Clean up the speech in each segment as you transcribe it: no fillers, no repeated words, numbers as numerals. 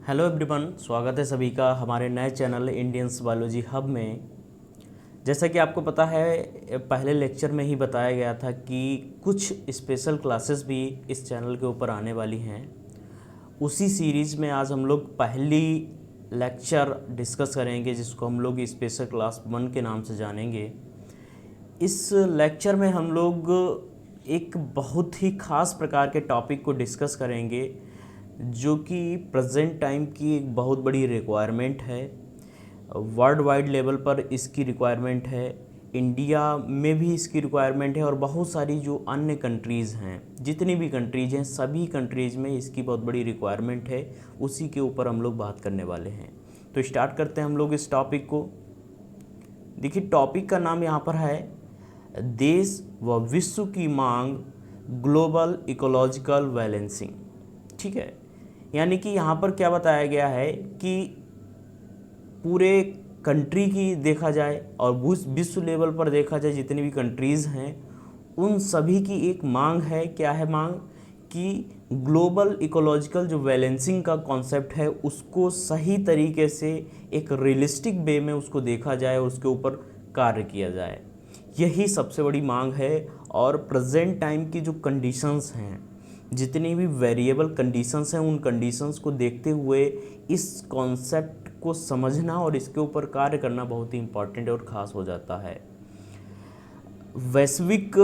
Hello everyone, स्वागत है सभी का हमारे नए चैनल इंडियंस बायोलॉजी हब में। जैसा कि आपको पता है, पहले लेक्चर में ही बताया गया था कि कुछ स्पेशल क्लासेस भी इस चैनल के ऊपर आने वाली हैं। उसी सीरीज़ में आज हम लोग पहली लेक्चर डिस्कस करेंगे, जिसको हम लोग स्पेशल क्लास 1 के नाम से जानेंगे। इस लेक्चर में हम लोग एक बहुत ही ख़ास प्रकार के टॉपिक को डिस्कस करेंगे, जो कि प्रेजेंट टाइम की एक बहुत बड़ी रिक्वायरमेंट है। वर्ल्ड वाइड लेवल पर इसकी रिक्वायरमेंट है, इंडिया में भी इसकी रिक्वायरमेंट है, और बहुत सारी जो अन्य कंट्रीज़ हैं, जितनी भी कंट्रीज़ हैं, सभी कंट्रीज़ में इसकी बहुत बड़ी रिक्वायरमेंट है। उसी के ऊपर हम लोग बात करने वाले हैं। तो स्टार्ट करते हैं हम लोग इस टॉपिक को। देखिए, टॉपिक का नाम यहाँ पर है देश व विश्व की मांग, ग्लोबल इकोलॉजिकल बैलेंसिंग। ठीक है, यानी कि यहाँ पर क्या बताया गया है कि पूरे कंट्री की देखा जाए और विश्व लेवल पर देखा जाए, जितनी भी कंट्रीज़ हैं उन सभी की एक मांग है। क्या है मांग? कि ग्लोबल इकोलॉजिकल जो बैलेंसिंग का कॉन्सेप्ट है, उसको सही तरीके से एक रियलिस्टिक वे में उसको देखा जाए और उसके ऊपर कार्य किया जाए। यही सबसे बड़ी मांग है। और प्रेजेंट टाइम की जो कंडीशंस हैं, जितनी भी वेरिएबल कंडीशंस हैं, उन कंडीशंस को देखते हुए इस कॉन्सेप्ट को समझना और इसके ऊपर कार्य करना बहुत ही इम्पॉर्टेंट और ख़ास हो जाता है। वैश्विक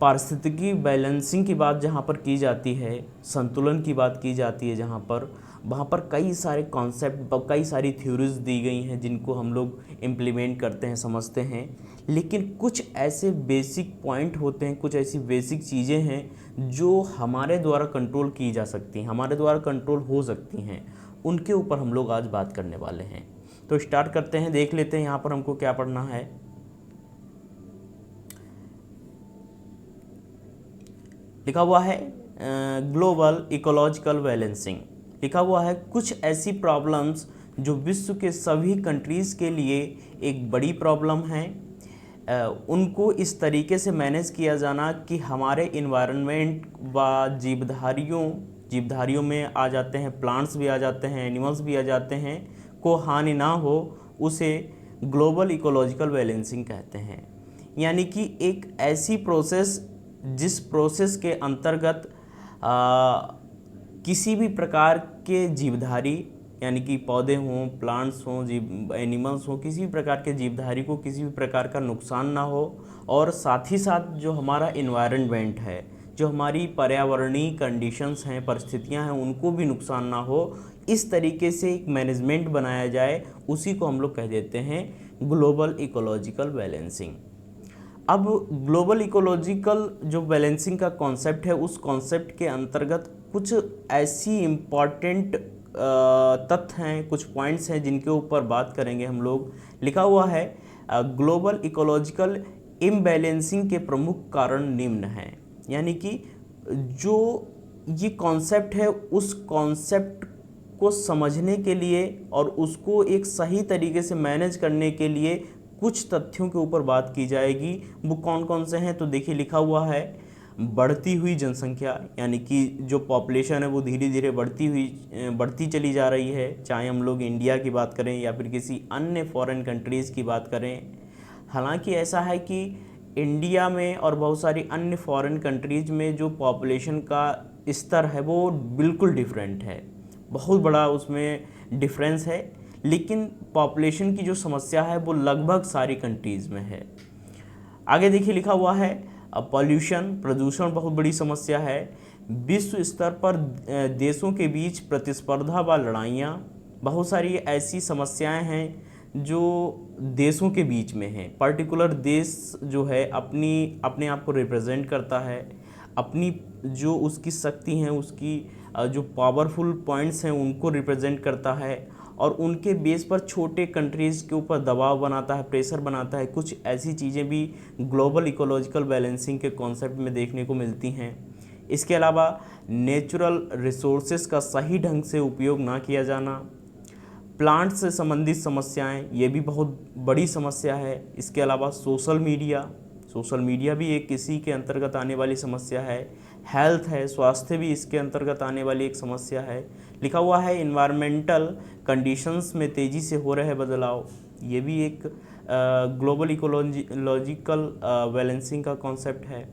पारिस्थितिकी बैलेंसिंग की बात जहाँ पर की जाती है, संतुलन की बात की जाती है, जहाँ पर वहाँ पर कई सारे कॉन्सेप्ट, कई सारी थ्योरीज दी गई हैं, जिनको हम लोग इम्प्लीमेंट करते हैं, समझते हैं। लेकिन कुछ ऐसे बेसिक पॉइंट होते हैं, कुछ ऐसी बेसिक चीज़ें हैं जो हमारे द्वारा कंट्रोल की जा सकती हैं, हमारे द्वारा कंट्रोल हो सकती हैं। उनके ऊपर हम लोग आज बात करने वाले हैं। तो स्टार्ट करते हैं, देख लेते हैं यहाँ पर हमको क्या पढ़ना है। लिखा हुआ है ग्लोबल इकोलॉजिकल बैलेंसिंग। लिखा हुआ है कुछ ऐसी प्रॉब्लम्स जो विश्व के सभी कंट्रीज़ के लिए एक बड़ी प्रॉब्लम है। उनको इस तरीके से मैनेज किया जाना कि हमारे इन्वायरमेंट व जीवधारियों में आ जाते हैं, प्लांट्स भी आ जाते हैं, एनिमल्स भी आ जाते हैं, को हानि ना हो, उसे ग्लोबल इकोलॉजिकल बैलेंसिंग कहते हैं। यानी कि एक ऐसी प्रोसेस जिस प्रोसेस के अंतर्गत किसी भी प्रकार के जीवधारी, यानी कि पौधे हों, प्लांट्स हों, एनिमल्स हों, किसी भी प्रकार के जीवधारी को किसी भी प्रकार का नुकसान ना हो, और साथ ही साथ जो हमारा इन्वायरमेंट है, जो हमारी पर्यावरणीय कंडीशंस हैं, परिस्थितियां हैं, उनको भी नुकसान ना हो। इस तरीके से एक मैनेजमेंट बनाया जाए, उसी को हम लोग कह देते हैं ग्लोबल इकोलॉजिकल बैलेंसिंग। अब ग्लोबल इकोलॉजिकल जो बैलेंसिंग का कॉन्सेप्ट है, उस कॉन्सेप्ट के अंतर्गत कुछ ऐसी इम्पॉर्टेंट तथ्य हैं, कुछ पॉइंट्स हैं, जिनके ऊपर बात करेंगे हम लोग। लिखा हुआ है ग्लोबल इकोलॉजिकल इम्बैलेंसिंग के प्रमुख कारण निम्न हैं। यानी कि जो ये कॉन्सेप्ट है, उस कॉन्सेप्ट को समझने के लिए और उसको एक सही तरीके से मैनेज करने के लिए कुछ तथ्यों के ऊपर बात की जाएगी। वो कौन कौन से हैं? तो देखिए, लिखा हुआ है बढ़ती हुई जनसंख्या, यानी कि जो पॉपुलेशन है वो धीरे धीरे बढ़ती चली जा रही है, चाहे हम लोग इंडिया की बात करें या फिर किसी अन्य फॉरेन कंट्रीज़ की बात करें। हालांकि ऐसा है कि इंडिया में और बहुत सारी अन्य फॉरेन कंट्रीज़ में जो पॉपुलेशन का स्तर है वो बिल्कुल डिफरेंट है, बहुत बड़ा उसमें डिफरेंस है। लेकिन पॉपुलेशन की जो समस्या है वो लगभग सारी कंट्रीज़ में है। आगे देखिए, लिखा हुआ है प्रदूषण बहुत बड़ी समस्या है। विश्व स्तर पर देशों के बीच प्रतिस्पर्धा व लड़ाइयाँ, बहुत सारी ऐसी समस्याएं हैं जो देशों के बीच में हैं। पर्टिकुलर देश जो है अपने आप को रिप्रेजेंट करता है, अपनी जो उसकी शक्ति हैं, उसकी जो पावरफुल पॉइंट्स हैं, उनको रिप्रेजेंट करता है, और उनके बेस पर छोटे कंट्रीज़ के ऊपर दबाव बनाता है, प्रेशर बनाता है। कुछ ऐसी चीज़ें भी ग्लोबल इकोलॉजिकल बैलेंसिंग के कॉन्सेप्ट में देखने को मिलती हैं। इसके अलावा नेचुरल रिसोर्सेज का सही ढंग से उपयोग ना किया जाना, प्लांट से संबंधित समस्याएं, ये भी बहुत बड़ी समस्या है। इसके अलावा सोशल मीडिया भी एक इसी के अंतर्गत आने वाली समस्या है। हेल्थ है, स्वास्थ्य भी इसके अंतर्गत आने वाली एक समस्या है। लिखा हुआ है इन्वायरमेंटल कंडीशंस में तेज़ी से हो रहे बदलाव, ये भी एक ग्लोबल इकोलॉजिकल बैलेंसिंग का कॉन्सेप्ट है।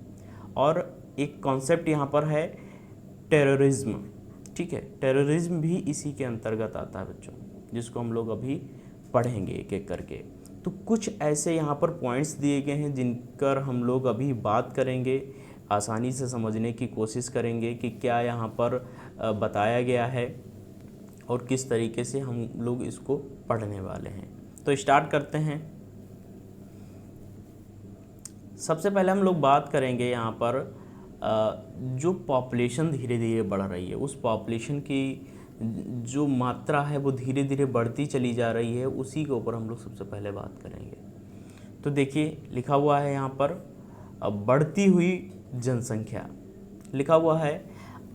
और एक कॉन्सेप्ट यहाँ पर है टेररिज्म, ठीक है, टेररिज्म भी इसी के अंतर्गत आता है बच्चों, जिसको हम लोग अभी पढ़ेंगे एक एक करके। तो कुछ ऐसे यहाँ पर पॉइंट्स दिए गए हैं जिनकर हम लोग अभी बात करेंगे, आसानी से समझने की कोशिश करेंगे कि क्या यहाँ पर बताया गया है और किस तरीके से हम लोग इसको पढ़ने वाले हैं। तो स्टार्ट करते हैं। सबसे पहले हम लोग बात करेंगे यहाँ पर जो पॉपुलेशन धीरे धीरे बढ़ रही है, उस पॉपुलेशन की जो मात्रा है वो धीरे धीरे बढ़ती चली जा रही है, उसी के ऊपर हम लोग सबसे पहले बात करेंगे। तो देखिए लिखा हुआ है यहाँ पर बढ़ती हुई जनसंख्या। लिखा हुआ है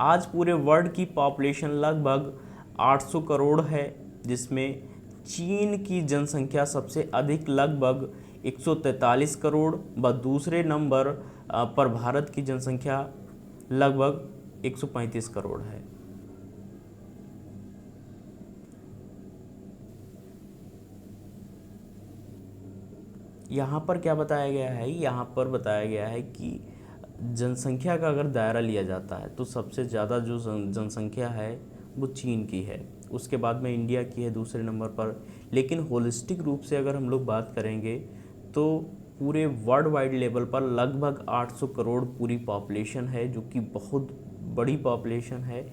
आज पूरे वर्ल्ड की पॉपुलेशन लगभग 800 करोड़ है, जिसमें चीन की जनसंख्या सबसे अधिक लगभग 143 करोड़ व दूसरे नंबर पर भारत की जनसंख्या लगभग 135 करोड़ है। यहाँ पर क्या बताया गया है, यहाँ पर बताया गया है कि जनसंख्या का अगर दायरा लिया जाता है तो सबसे ज़्यादा जो जनसंख्या है वो चीन की है, उसके बाद में इंडिया की है दूसरे नंबर पर। लेकिन होलिस्टिक रूप से अगर हम लोग बात करेंगे तो पूरे वर्ल्ड वाइड लेवल पर लगभग 800 करोड़ पूरी पॉपुलेशन है, जो कि बहुत बड़ी पॉपुलेशन है।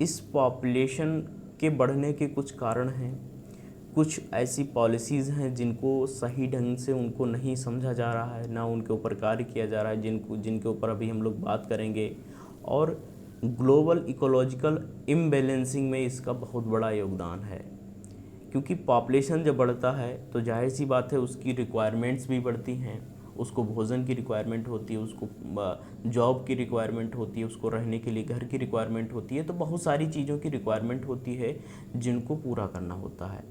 इस पॉपुलेशन के बढ़ने के कुछ कारण हैं, कुछ ऐसी पॉलिसीज़ हैं जिनको सही ढंग से उनको नहीं समझा जा रहा है, ना उनके ऊपर कार्य किया जा रहा है, जिनके ऊपर अभी हम लोग बात करेंगे। और ग्लोबल इकोलॉजिकल इम्बैलेंसिंग में इसका बहुत बड़ा योगदान है, क्योंकि पॉपुलेशन जब बढ़ता है तो जाहिर सी बात है उसकी रिक्वायरमेंट्स भी बढ़ती हैं। उसको भोजन की रिक्वायरमेंट होती है, उसको जॉब की रिक्वायरमेंट होती है, उसको रहने के लिए घर की रिक्वायरमेंट होती है। तो बहुत सारी चीज़ों की रिक्वायरमेंट होती है जिनको पूरा करना होता है।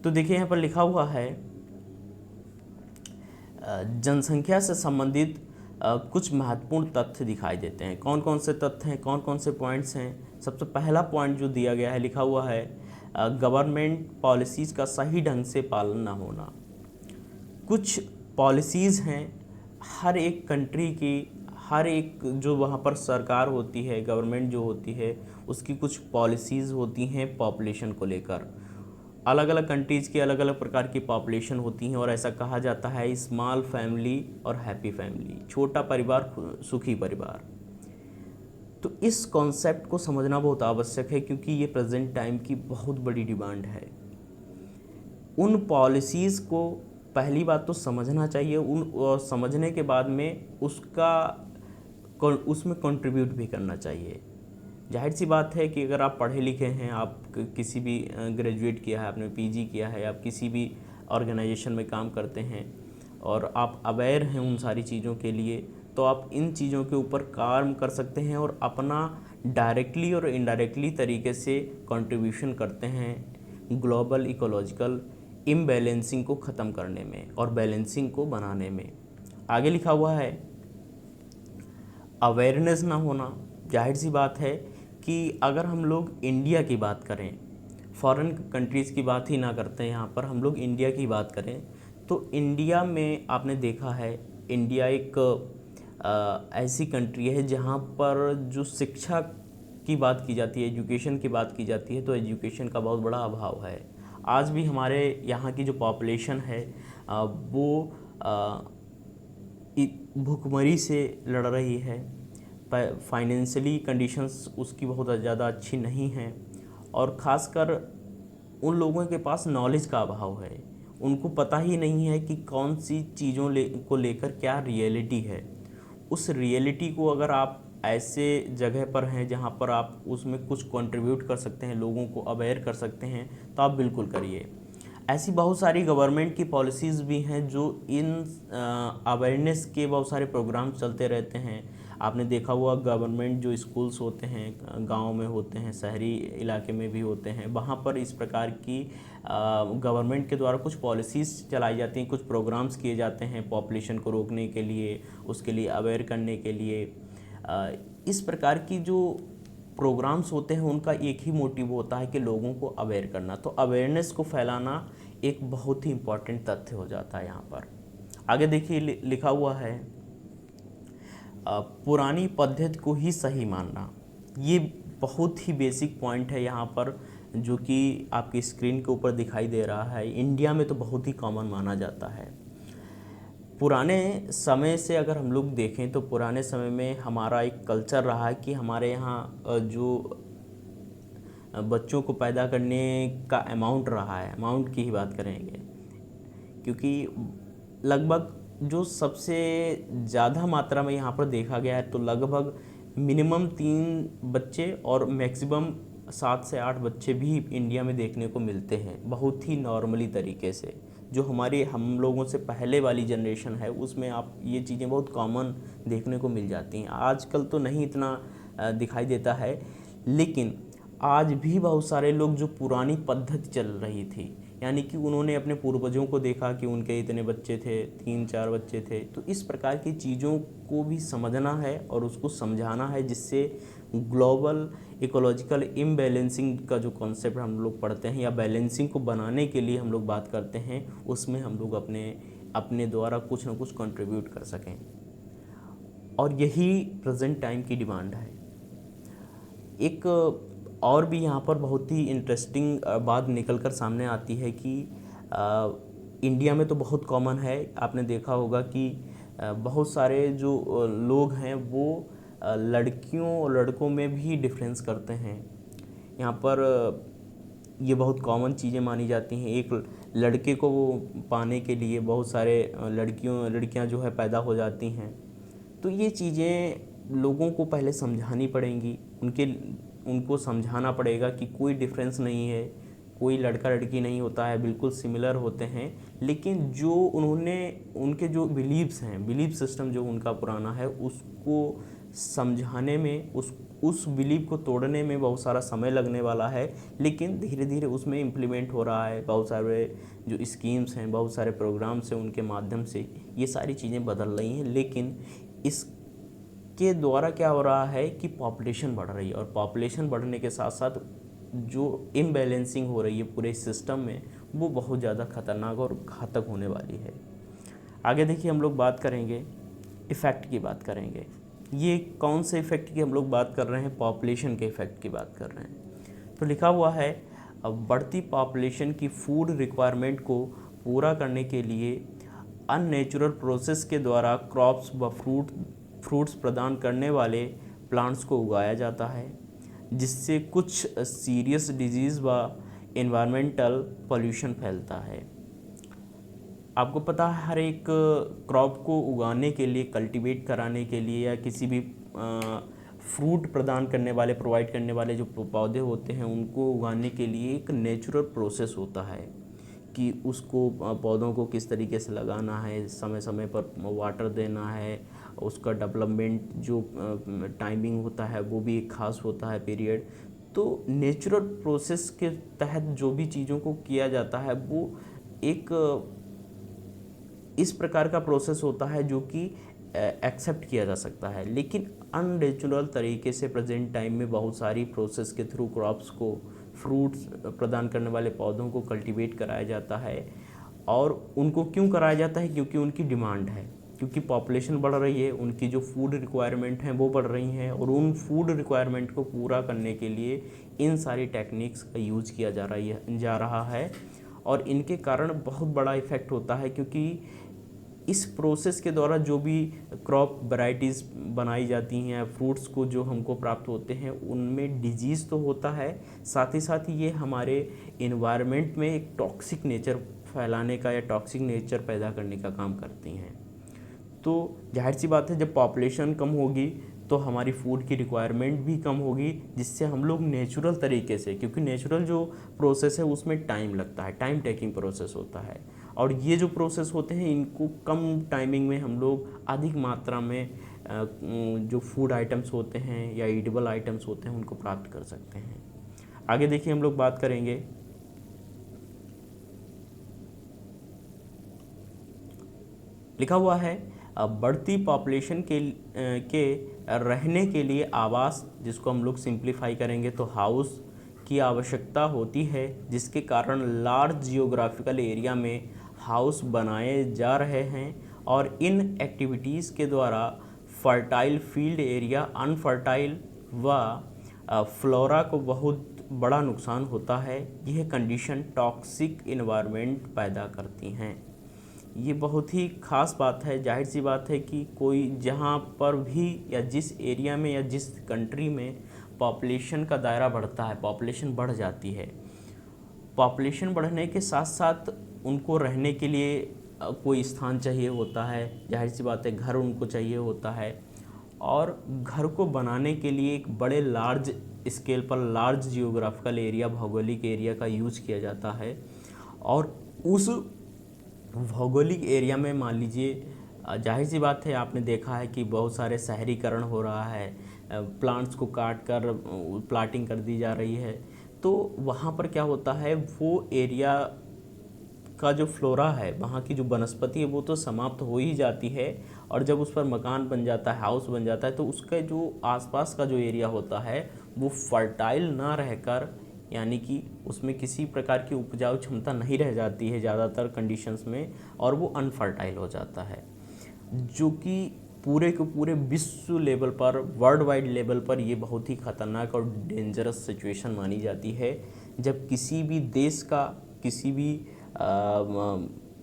तो देखिए यहाँ पर लिखा हुआ है जनसंख्या से संबंधित कुछ महत्वपूर्ण तथ्य दिखाई देते हैं। कौन कौन से तथ्य हैं, कौन कौन से पॉइंट्स हैं। सबसे पहला पॉइंट जो दिया गया है, लिखा हुआ है गवर्नमेंट पॉलिसीज़ का सही ढंग से पालन ना होना। कुछ पॉलिसीज़ हैं हर एक कंट्री की, हर एक जो वहाँ पर सरकार होती है, गवर्नमेंट जो होती है, उसकी कुछ पॉलिसीज़ होती हैं पॉपुलेशन को लेकर। अलग अलग कंट्रीज़ की अलग अलग प्रकार की पॉपुलेशन होती हैं और ऐसा कहा जाता है स्मॉल फैमिली और हैप्पी फैमिली, छोटा परिवार सुखी परिवार। तो इस कॉन्सेप्ट को समझना बहुत आवश्यक है, क्योंकि ये प्रेजेंट टाइम की बहुत बड़ी डिमांड है। उन पॉलिसीज़ को पहली बात तो समझना चाहिए, और समझने के बाद में उसमें कंट्रीब्यूट भी करना चाहिए। जाहिर सी बात है कि अगर आप पढ़े लिखे हैं, आप किसी भी ग्रेजुएट किया है, आपने पीजी किया है, आप किसी भी ऑर्गेनाइजेशन में काम करते हैं और आप अवेयर हैं उन सारी चीज़ों के लिए, तो आप इन चीज़ों के ऊपर काम कर सकते हैं और अपना डायरेक्टली और इनडायरेक्टली तरीके से कंट्रीब्यूशन करते हैं ग्लोबल इकोलॉजिकल इम्बैलेंसिंग को ख़त्म करने में और बैलेंसिंग को बनाने में। आगे लिखा हुआ है अवेयरनेस ना होना। जाहिर सी बात है कि अगर हम लोग इंडिया की बात करें, फॉरेन कंट्रीज़ की बात ही ना करते हैं, यहाँ पर हम लोग इंडिया की बात करें, तो इंडिया में आपने देखा है, इंडिया एक ऐसी कंट्री है जहाँ पर जो शिक्षा की बात की जाती है, एजुकेशन की बात की जाती है, तो एजुकेशन का बहुत बड़ा अभाव है। आज भी हमारे यहाँ की जो पॉपुलेशन है वो भुखमरी से लड़ रही है। फाइनेंशियली कंडीशंस उसकी बहुत ज़्यादा अच्छी नहीं हैं, और ख़ासकर उन लोगों के पास नॉलेज का अभाव है। उनको पता ही नहीं है कि कौन सी चीज़ों को लेकर क्या रियलिटी है। उस रियलिटी को अगर आप ऐसे जगह पर हैं जहाँ पर आप उसमें कुछ कंट्रीब्यूट कर सकते हैं, लोगों को अवेयर कर सकते हैं, तो आप बिल्कुल करिए। ऐसी बहुत सारी गवर्नमेंट की पॉलिसीज़ भी हैं जो इन अवेयरनेस के बहुत सारे प्रोग्राम चलते रहते हैं। आपने देखा हुआ गवर्नमेंट जो स्कूल्स होते हैं गांव में होते हैं, शहरी इलाके में भी होते हैं, वहाँ पर इस प्रकार की गवर्नमेंट के द्वारा कुछ पॉलिसीज़ चलाई जाती हैं, कुछ प्रोग्राम्स किए जाते हैं पॉपुलेशन को रोकने के लिए, उसके लिए अवेयर करने के लिए। इस प्रकार की जो प्रोग्राम्स होते हैं उनका एक ही मोटिव होता है कि लोगों को अवेयर करना। तो अवेयरनेस को फैलाना एक बहुत ही इम्पॉर्टेंट तथ्य हो जाता है यहाँ पर। आगे देखिए लिखा हुआ है पुरानी पद्धति को ही सही मानना। ये बहुत ही बेसिक पॉइंट है यहाँ पर, जो कि आपकी स्क्रीन के ऊपर दिखाई दे रहा है। इंडिया में तो बहुत ही कॉमन माना जाता है। पुराने समय से अगर हम लोग देखें तो पुराने समय में हमारा एक कल्चर रहा है कि हमारे यहाँ जो बच्चों को पैदा करने का अमाउंट रहा है, अमाउंट की ही बात करेंगे, क्योंकि लगभग जो सबसे ज़्यादा मात्रा में यहाँ पर देखा गया है तो लगभग मिनिमम 3 बच्चे और मैक्सिमम 7 से 8 बच्चे भी इंडिया में देखने को मिलते हैं, बहुत ही नॉर्मली तरीके से। जो हम लोगों से पहले वाली जनरेशन है उसमें आप ये चीज़ें बहुत कॉमन देखने को मिल जाती हैं। आजकल तो नहीं इतना दिखाई देता है, लेकिन आज भी बहुत सारे लोग जो पुरानी पद्धति चल रही थी, यानी कि उन्होंने अपने पूर्वजों को देखा कि उनके इतने बच्चे थे, 3-4 बच्चे थे, तो इस प्रकार की चीज़ों को भी समझना है और उसको समझाना है, जिससे ग्लोबल इकोलॉजिकल इम्बैलेंसिंग का जो कॉन्सेप्ट हम लोग पढ़ते हैं या बैलेंसिंग को बनाने के लिए हम लोग बात करते हैं, उसमें हम लोग अपने द्वारा कुछ ना कुछ कंट्रीब्यूट कर सकें। और यही प्रेजेंट टाइम की डिमांड है। एक और भी यहाँ पर बहुत ही इंटरेस्टिंग बात निकल कर सामने आती है कि इंडिया में तो बहुत कॉमन है, आपने देखा होगा कि बहुत सारे जो लोग हैं वो लड़कियों और लड़कों में भी डिफरेंस करते हैं। यहाँ पर ये बहुत कॉमन चीज़ें मानी जाती हैं। एक लड़के को वो पाने के लिए बहुत सारे लड़कियाँ जो है पैदा हो जाती हैं। तो ये चीज़ें लोगों को पहले समझानी पड़ेंगी, उनको समझाना पड़ेगा कि कोई डिफरेंस नहीं है, कोई लड़का लड़की नहीं होता है, बिल्कुल सिमिलर होते हैं। लेकिन जो उनके जो बिलीव्स हैं, बिलीफ सिस्टम जो उनका पुराना है, उसको समझाने में, उस बिलीव को तोड़ने में बहुत सारा समय लगने वाला है, लेकिन धीरे धीरे उसमें इम्प्लीमेंट हो रहा है। बहुत सारे जो स्कीम्स हैं, बहुत सारे प्रोग्राम्स हैं, उनके माध्यम से ये सारी चीज़ें बदल रही हैं। लेकिन इसके द्वारा क्या हो रहा है कि पॉपुलेशन बढ़ रही है, और पॉपुलेशन बढ़ने के साथ साथ जो इम्बैलेंसिंग हो रही है पूरे सिस्टम में, वो बहुत ज़्यादा खतरनाक और घातक होने वाली है। आगे देखिए हम लोग बात करेंगे, इफ़ेक्ट की बात करेंगे। ये कौन से इफ़ेक्ट की हम लोग बात कर रहे हैं? पॉपुलेशन के इफ़ेक्ट की बात कर रहे हैं। तो लिखा हुआ है अब बढ़ती पॉपुलेशन की फूड रिक्वायरमेंट को पूरा करने के लिए अननेचुरल प्रोसेस के द्वारा क्रॉप्स व फ्रूट्स प्रदान करने वाले प्लांट्स को उगाया जाता है, जिससे कुछ सीरियस डिजीज़ व एनवायरमेंटल पोल्यूशन फैलता है। आपको पता है हर एक क्रॉप को उगाने के लिए, कल्टीवेट कराने के लिए, या किसी भी फ्रूट प्रदान करने वाले, प्रोवाइड करने वाले जो पौधे होते हैं, उनको उगाने के लिए एक नेचुरल प्रोसेस होता है कि उसको पौधों को किस तरीके से लगाना है, समय समय पर वाटर देना है, उसका डेवलपमेंट जो टाइमिंग होता है वो भी एक ख़ास होता है पीरियड। तो नेचुरल प्रोसेस के तहत जो भी चीज़ों को किया जाता है वो एक इस प्रकार का प्रोसेस होता है जो कि एक्सेप्ट किया जा सकता है। लेकिन अननेचुरल तरीके से प्रेजेंट टाइम में बहुत सारी प्रोसेस के थ्रू क्रॉप्स को, फ्रूट्स प्रदान करने वाले पौधों को कल्टीवेट कराया जाता है। और उनको क्यों कराया जाता है? क्योंकि उनकी डिमांड है, क्योंकि पॉपुलेशन बढ़ रही है, उनकी जो फूड रिक्वायरमेंट हैं वो बढ़ रही हैं, और उन फूड रिक्वायरमेंट को पूरा करने के लिए इन सारी टेक्निक्स का यूज़ किया जा रहा है। और इनके कारण बहुत बड़ा इफ़ेक्ट होता है, क्योंकि इस प्रोसेस के द्वारा जो भी क्रॉप वैरायटीज़ बनाई जाती हैं, फ्रूट्स को जो हमको प्राप्त होते हैं, उनमें डिजीज़ तो होता है, साथ ही साथ ये हमारे इन्वायरमेंट में एक टॉक्सिक नेचर फैलाने का या टॉक्सिक नेचर पैदा करने का काम करती हैं। तो जाहिर सी बात है, जब पॉपुलेशन कम होगी तो हमारी फूड की रिक्वायरमेंट भी कम होगी, जिससे हम लोग नेचुरल तरीके से, क्योंकि नेचुरल जो प्रोसेस है उसमें टाइम लगता है, टाइम टेकिंग प्रोसेस होता है, और ये जो प्रोसेस होते हैं इनको कम टाइमिंग में हम लोग अधिक मात्रा में जो फूड आइटम्स होते हैं या ईटेबल आइटम्स होते हैं उनको प्राप्त कर सकते हैं। आगे देखिए हम लोग बात करेंगे लिखा हुआ है बढ़ती पॉपुलेशन के रहने के लिए आवास, जिसको हम लोग सिंप्लीफाई करेंगे तो हाउस की आवश्यकता होती है, जिसके कारण लार्ज जियोग्राफिकल एरिया में हाउस बनाए जा रहे हैं। और इन एक्टिविटीज़ के द्वारा फर्टाइल फील्ड एरिया अनफर्टाइल व फ्लोरा को बहुत बड़ा नुकसान होता है। यह कंडीशन टॉक्सिक इन्वायरमेंट पैदा करती हैं। ये बहुत ही ख़ास बात है। जाहिर सी बात है कि कोई जहाँ पर भी या जिस एरिया में या जिस कंट्री में पॉपुलेशन का दायरा बढ़ता है, पॉपुलेशन बढ़ जाती है, पॉपुलेशन बढ़ने के साथ साथ उनको रहने के लिए कोई स्थान चाहिए होता है। जाहिर सी बात है घर उनको चाहिए होता है, और घर को बनाने के लिए एक बड़े लार्ज स्केल पर लार्ज जियोग्राफिकल एरिया, भौगोलिक एरिया का यूज किया जाता है। और उस भौगोलिक एरिया में मान लीजिए, जाहिर सी बात है आपने देखा है कि बहुत सारे शहरीकरण हो रहा है, प्लांट्स को काट कर प्लाटिंग कर दी जा रही है। तो वहाँ पर क्या होता है, वो एरिया का जो फ्लोरा है, वहाँ की जो वनस्पति है, वो तो समाप्त हो ही जाती है। और जब उस पर मकान बन जाता है, हाउस बन जाता है, तो उसका जो आसपास का जो एरिया होता है वो फर्टाइल ना रहकर, यानी कि उसमें किसी प्रकार की उपजाऊ क्षमता नहीं रह जाती है ज़्यादातर कंडीशंस में, और वो अनफर्टाइल हो जाता है, जो कि पूरे के पूरे विश्व लेवल पर, वर्ल्ड वाइड लेवल पर ये बहुत ही खतरनाक और डेंजरस सिचुएशन मानी जाती है। जब किसी भी देश का, किसी भी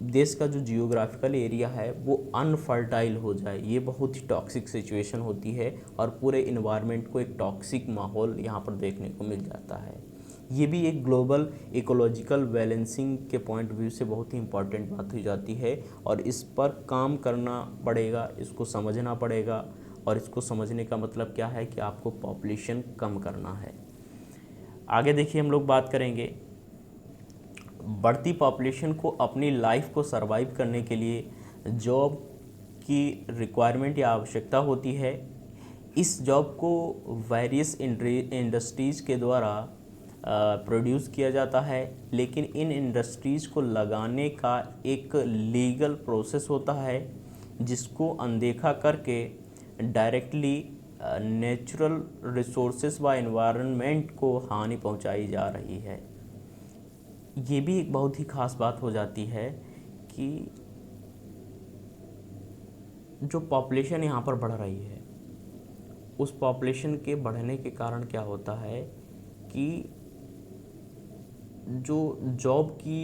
देश का जो जियोग्राफिकल एरिया है वो अनफर्टाइल हो जाए, ये बहुत ही टॉक्सिक सिचुएशन होती है, और पूरे इन्वायरमेंट को एक टॉक्सिक माहौल यहाँ पर देखने को मिल जाता है। ये भी एक ग्लोबल इकोलॉजिकल बैलेंसिंग के पॉइंट व्यू से बहुत ही इम्पॉर्टेंट बात हो जाती है, और इस पर काम करना पड़ेगा, इसको समझना पड़ेगा। और इसको समझने का मतलब क्या है कि आपको पॉपुलेशन कम करना है। आगे देखिए, हम लोग बात करेंगे बढ़ती पॉपुलेशन को अपनी लाइफ को सरवाइव करने के लिए जॉब की रिक्वायरमेंट या आवश्यकता होती है। इस जॉब को वेरियस इंडस्ट्रीज़ के द्वारा प्रोड्यूस किया जाता है, लेकिन इन इंडस्ट्रीज़ को लगाने का एक लीगल प्रोसेस होता है, जिसको अनदेखा करके डायरेक्टली नेचुरल रिसोर्सेज व एनवायरनमेंट को हानि पहुंचाई जा रही है। ये भी एक बहुत ही ख़ास बात हो जाती है कि जो पॉपुलेशन यहाँ पर बढ़ रही है, उस पॉपुलेशन के बढ़ने के कारण क्या होता है कि जो जॉब की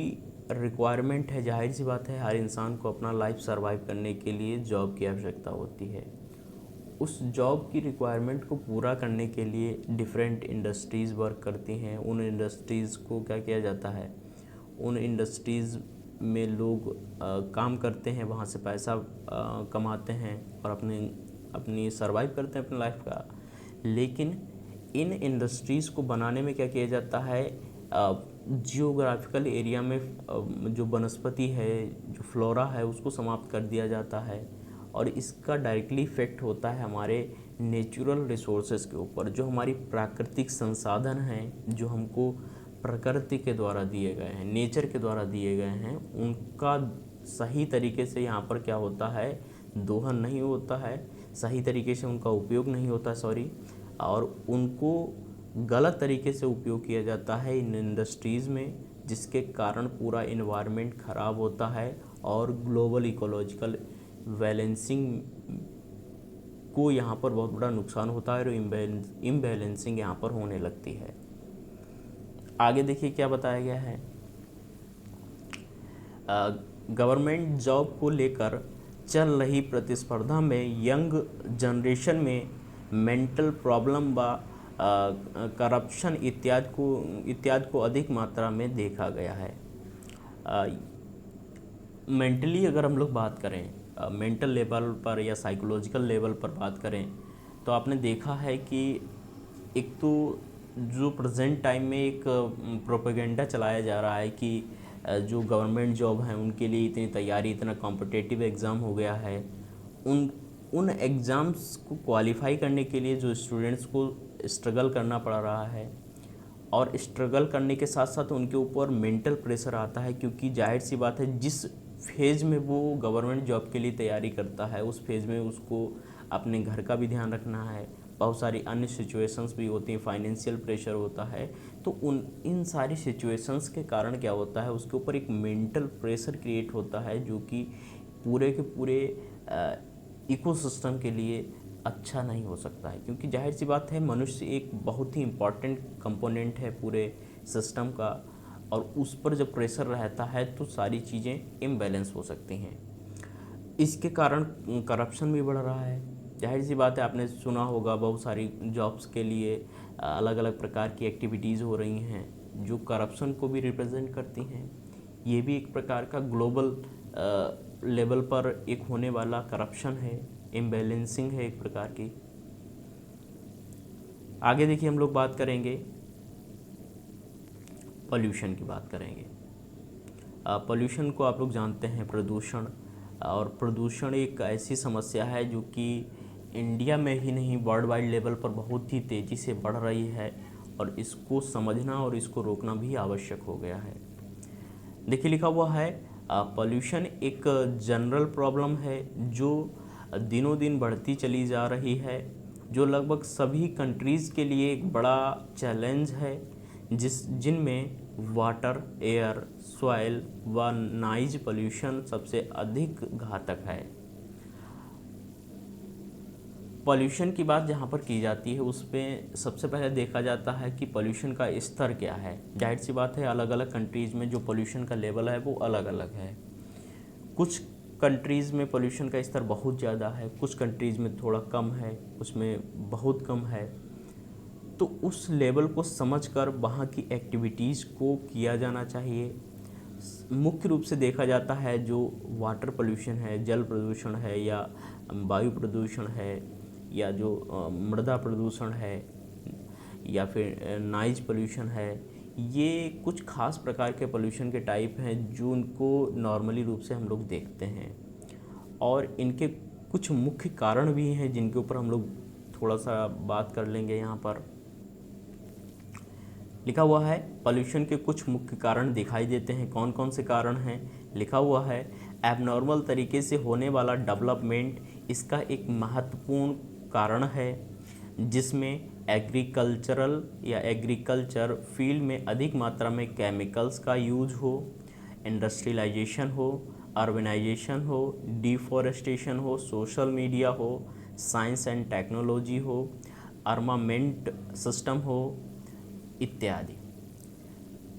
रिक्वायरमेंट है, जाहिर सी बात है हर इंसान को अपना लाइफ सरवाइव करने के लिए जॉब की आवश्यकता होती है। उस जॉब की रिक्वायरमेंट को पूरा करने के लिए डिफरेंट इंडस्ट्रीज़ वर्क करती हैं। उन इंडस्ट्रीज़ को क्या किया जाता है, उन इंडस्ट्रीज़ में लोग काम करते हैं, वहाँ से पैसा कमाते हैं और अपनी सर्वाइव करते हैं अपनी लाइफ का। लेकिन इन इंडस्ट्रीज़ को बनाने में क्या किया जाता है, जियोग्राफिकल एरिया में जो वनस्पति है, जो फ्लोरा है, उसको समाप्त कर दिया जाता है, और इसका डायरेक्टली इफ़ेक्ट होता है हमारे नेचुरल रिसोर्सेज के ऊपर। जो हमारी प्राकृतिक संसाधन हैं, जो हमको प्रकृति के द्वारा दिए गए हैं, नेचर के द्वारा दिए गए हैं, उनका सही तरीके से यहाँ पर क्या होता है, दोहन नहीं होता है, सही तरीके से उनका उपयोग नहीं होता, और उनको गलत तरीके से उपयोग किया जाता है इन इंडस्ट्रीज़ में, जिसके कारण पूरा इन्वायरमेंट ख़राब होता है और ग्लोबल इकोलॉजिकल बैलेंसिंग को यहाँ पर बहुत बड़ा नुकसान होता है और इम्बैलेंसिंग यहाँ पर होने लगती है। आगे देखिए क्या बताया गया है। गवर्नमेंट जॉब को लेकर चल रही प्रतिस्पर्धा में यंग जनरेशन में मेंटल प्रॉब्लम व करप्शन इत्यादि को अधिक मात्रा में देखा गया है। मेंटली अगर हम लोग बात करें, मेंटल लेवल पर या साइकोलॉजिकल लेवल पर बात करें, तो आपने देखा है कि एक तो जो प्रेजेंट टाइम में एक प्रोपेगेंडा चलाया जा रहा है कि जो गवर्नमेंट जॉब हैं उनके लिए इतनी तैयारी, इतना कॉम्पिटिटिव एग्ज़ाम हो गया है। उन एग्ज़ाम्स को क्वालिफाई करने के लिए जो स्टूडेंट्स को स्ट्रगल करना पड़ रहा है, और स्ट्रगल करने के साथ साथ उनके ऊपर मेंटल प्रेशर आता है, क्योंकि जाहिर सी बात है जिस फेज़ में वो गवर्नमेंट जॉब के लिए तैयारी करता है, उस फेज़ में उसको अपने घर का भी ध्यान रखना है, बहुत सारी अन्य सिचुएशंस भी होती हैं, फाइनेंशियल प्रेशर होता है। तो इन सारी सिचुएशंस के कारण क्या होता है, उसके ऊपर एक मेंटल प्रेशर क्रिएट होता है जो कि पूरे के पूरे इकोसिस्टम के लिए अच्छा नहीं हो सकता है, क्योंकि जाहिर सी बात है मनुष्य एक बहुत ही इम्पॉर्टेंट कंपोनेंट है पूरे सिस्टम का, और उस पर जब प्रेशर रहता है तो सारी चीज़ें इम्बैलेंस हो सकती हैं। इसके कारण करप्शन भी बढ़ रहा है। जाहिर सी बात है, आपने सुना होगा बहुत सारी जॉब्स के लिए अलग अलग प्रकार की एक्टिविटीज़ हो रही हैं जो करप्शन को भी रिप्रेजेंट करती हैं। ये भी एक प्रकार का ग्लोबल लेवल पर एक होने वाला करप्शन है, इम्बैलेंसिंग है एक प्रकार की। आगे देखिए हम लोग बात करेंगे, पॉल्यूशन की बात करेंगे। पॉल्यूशन को आप लोग जानते हैं, प्रदूषण, और प्रदूषण एक ऐसी समस्या है जो कि इंडिया में ही नहीं वर्ल्ड वाइड लेवल पर बहुत ही तेज़ी से बढ़ रही है, और इसको समझना और इसको रोकना भी आवश्यक हो गया है। देखिए लिखा हुआ है, पॉल्यूशन एक जनरल प्रॉब्लम है जो दिनों दिन बढ़ती चली जा रही है, जो लगभग सभी कंट्रीज़ के लिए एक बड़ा चैलेंज है, जिनमें वाटर, एयर, सॉइल व नॉइज पॉल्यूशन सबसे अधिक घातक है। पॉल्यूशन की बात जहाँ पर की जाती है उसमें सबसे पहले देखा जाता है कि पॉल्यूशन का स्तर क्या है। जाहिर सी बात है, अलग अलग कंट्रीज़ में जो पॉल्यूशन का लेवल है वो अलग अलग है। कुछ कंट्रीज़ में पॉल्यूशन का स्तर बहुत ज़्यादा है, कुछ कंट्रीज़ में थोड़ा कम है, कुछ में बहुत कम है। तो उस लेवल को समझकर वहाँ की एक्टिविटीज़ को किया जाना चाहिए। मुख्य रूप से देखा जाता है जो वाटर पोल्यूशन है, जल प्रदूषण है, या वायु प्रदूषण है, या जो मृदा प्रदूषण है, या फिर नॉइज पोल्यूशन है, ये कुछ खास प्रकार के पोल्यूशन के टाइप हैं जो उनको नॉर्मली रूप से हम लोग देखते हैं, और इनके कुछ मुख्य कारण भी हैं जिनके ऊपर हम लोग थोड़ा सा बात कर लेंगे। यहाँ पर लिखा हुआ है, पोल्यूशन के कुछ मुख्य कारण दिखाई देते हैं। कौन कौन से कारण हैं? लिखा हुआ है, एबनॉर्मल तरीके से होने वाला डेवलपमेंट इसका एक महत्वपूर्ण कारण है, जिसमें एग्रीकल्चर फील्ड में अधिक मात्रा में केमिकल्स का यूज हो, इंडस्ट्रियलाइजेशन हो, अर्बनाइजेशन हो, डिफॉरेस्टेशन हो, सोशल मीडिया हो, साइंस एंड टेक्नोलॉजी हो, आर्मामेंट सिस्टम हो, इत्यादि।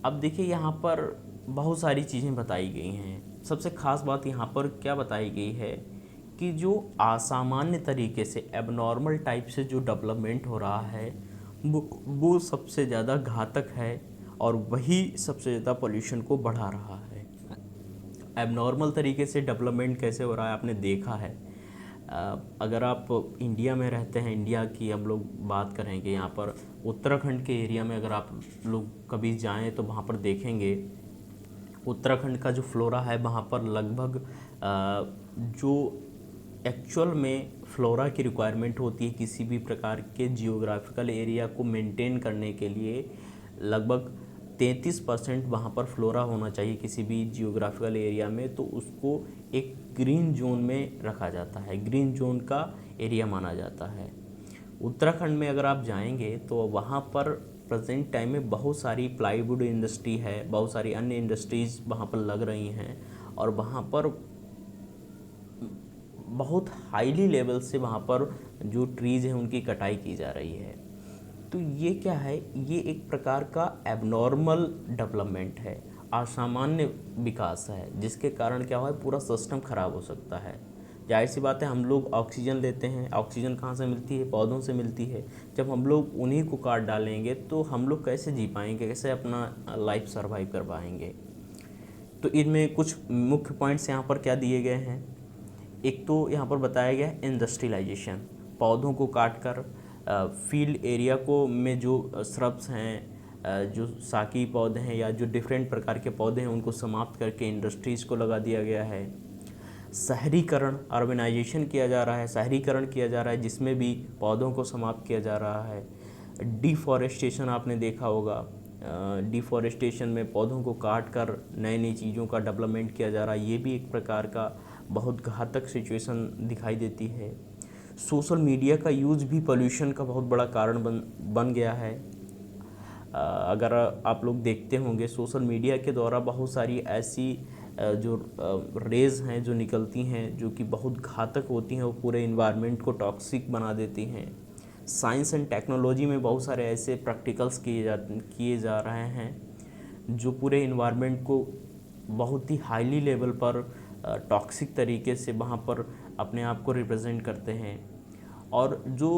अब देखिए यहाँ पर बहुत सारी चीज़ें बताई गई हैं। सबसे ख़ास बात यहाँ पर क्या बताई गई है कि जो असामान्य तरीके से एबनॉर्मल टाइप से जो डेवलपमेंट हो रहा है वो सबसे ज़्यादा घातक है, और वही सबसे ज़्यादा पोल्यूशन को बढ़ा रहा है। एबनॉर्मल तरीके से डेवलपमेंट कैसे हो रहा है आपने देखा है। अगर आप इंडिया में रहते हैं, इंडिया की हम लोग बात करेंगे, यहाँ पर उत्तराखंड के एरिया में अगर आप लोग कभी जाएं तो वहाँ पर देखेंगे उत्तराखंड का जो फ्लोरा है वहाँ पर लगभग जो एक्चुअल में फ्लोरा की रिक्वायरमेंट होती है किसी भी प्रकार के जियोग्राफिकल एरिया को मेंटेन करने के लिए, लगभग 33% वहाँ पर फ्लोरा होना चाहिए किसी भी जियोग्राफिकल एरिया में, तो उसको एक ग्रीन जोन में रखा जाता है, ग्रीन जोन का एरिया माना जाता है। उत्तराखंड में अगर आप जाएंगे तो वहाँ पर प्रेजेंट टाइम में बहुत सारी प्लाईवुड इंडस्ट्री है, बहुत सारी अन्य इंडस्ट्रीज़ वहाँ पर लग रही हैं, और वहाँ पर बहुत हाईली लेवल से वहाँ पर जो ट्रीज़ हैं उनकी कटाई की जा रही है। तो ये क्या है, ये एक प्रकार का एबनॉर्मल डेवलपमेंट है, असामान्य विकास है, जिसके कारण क्या हुआ है, पूरा सिस्टम खराब हो सकता है। जाहिर सी बात है, हम लोग ऑक्सीजन लेते हैं, ऑक्सीजन कहाँ से मिलती है? पौधों से मिलती है। जब हम लोग उन्हीं को काट डालेंगे तो हम लोग कैसे जी पाएंगे, कैसे अपना लाइफ सर्वाइव कर पाएंगे? तो इनमें कुछ मुख्य पॉइंट्स यहाँ पर क्या दिए गए हैं। एक तो यहाँ पर बताया गया है इंडस्ट्रियलाइजेशन, पौधों को काट कर फील्ड एरिया को में जो श्रब्स हैं, जो साकी पौधे हैं या जो डिफरेंट प्रकार के पौधे हैं उनको समाप्त करके इंडस्ट्रीज़ को लगा दिया गया है। शहरीकरण, अर्बनाइजेशन किया जा रहा है, शहरीकरण किया जा रहा है, जिसमें भी पौधों को समाप्त किया जा रहा है। डिफॉरेस्टेशन आपने देखा होगा, डिफॉरेस्टेशन में पौधों को काट कर नई नई चीज़ों का डेवलपमेंट किया जा रहा है, ये भी एक प्रकार का बहुत घातक सिचुएशन दिखाई देती है। सोशल मीडिया का यूज़ भी पोल्यूशन का बहुत बड़ा कारण बन गया है। अगर आप लोग देखते होंगे सोशल मीडिया के द्वारा बहुत सारी ऐसी जो रेज़ हैं जो निकलती हैं जो कि बहुत घातक होती हैं, वो पूरे इन्वायरमेंट को टॉक्सिक बना देती हैं। साइंस एंड टेक्नोलॉजी में बहुत सारे ऐसे प्रैक्टिकल्स किए जा रहे हैं जो पूरे इन्वायरमेंट को बहुत ही हाईली लेवल पर टॉक्सिक तरीके से वहाँ पर अपने आप को रिप्रेजेंट करते हैं। और जो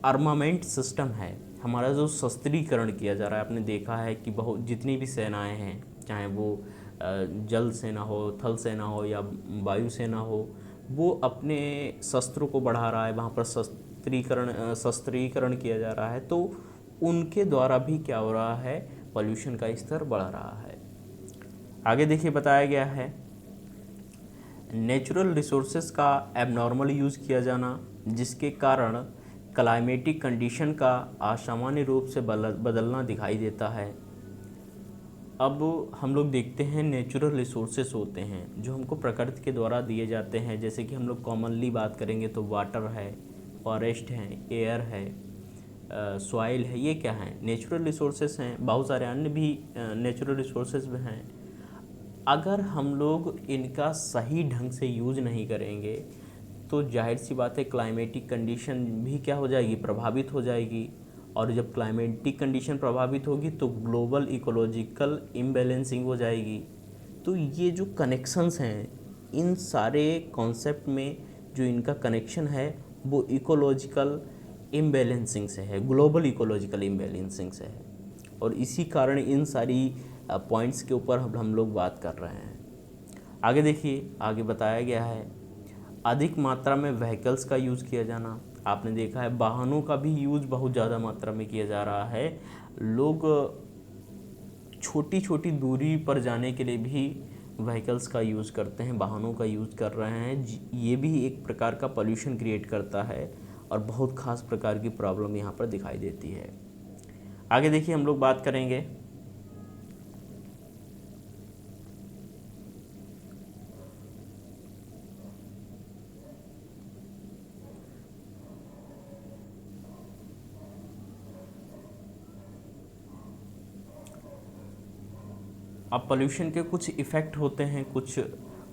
आर्मामेंट सिस्टम है, हमारा जो शस्त्रीकरण किया जा रहा है, आपने देखा है कि बहुत जितनी भी सेनाएं हैं, चाहे वो जल सेना हो, थल सेना हो या वायु सेना हो, वो अपने शस्त्रों को बढ़ा रहा है, वहाँ पर शस्त्रीकरण किया जा रहा है। तो उनके द्वारा भी क्या हो रहा है, पोल्यूशन का स्तर बढ़ रहा है। आगे देखिए बताया गया है नेचुरल रिसोर्सेज का एबनॉर्मल यूज़ किया जाना, जिसके कारण क्लाइमेटिक कंडीशन का असामान्य रूप से बदलना दिखाई देता है। अब हम लोग देखते हैं नेचुरल रिसोर्सेज होते हैं जो हमको प्रकृति के द्वारा दिए जाते हैं, जैसे कि हम लोग कॉमनली बात करेंगे तो वाटर है, फॉरेस्ट है, एयर है, सॉइल है, ये क्या है, नेचुरल रिसोर्सेज हैं। बहुत सारे अन्य भी नेचुरल रिसोर्सेज भी हैं। अगर हम लोग इनका सही ढंग से यूज़ नहीं करेंगे तो जाहिर सी बात है क्लाइमेटिक कंडीशन भी क्या हो जाएगी, प्रभावित हो जाएगी। और जब क्लाइमेटिक कंडीशन प्रभावित होगी तो ग्लोबल इकोलॉजिकल इम्बैलेंसिंग हो जाएगी। तो ये जो कनेक्शंस हैं, इन सारे कॉन्सेप्ट में जो इनका कनेक्शन है वो इकोलॉजिकल इम्बैलेंसिंग से है, ग्लोबल इकोलॉजिकल इम्बैलेंसिंग से है। और इसी कारण इन सारी पॉइंट्स के ऊपर हम लोग बात कर रहे हैं। आगे देखिए, आगे बताया गया है अधिक मात्रा में व्हीकल्स का यूज़ किया जाना। आपने देखा है वाहनों का भी यूज़ बहुत ज़्यादा मात्रा में किया जा रहा है। लोग छोटी छोटी दूरी पर जाने के लिए भी व्हीकल्स का यूज़ करते हैं, वाहनों का यूज़ कर रहे हैं। ये भी एक प्रकार का पोल्यूशन क्रिएट करता है और बहुत ख़ास प्रकार की प्रॉब्लम यहाँ पर दिखाई देती है। आगे देखिए हम लोग बात करेंगे अब पोल्यूशन के कुछ इफ़ेक्ट होते हैं, कुछ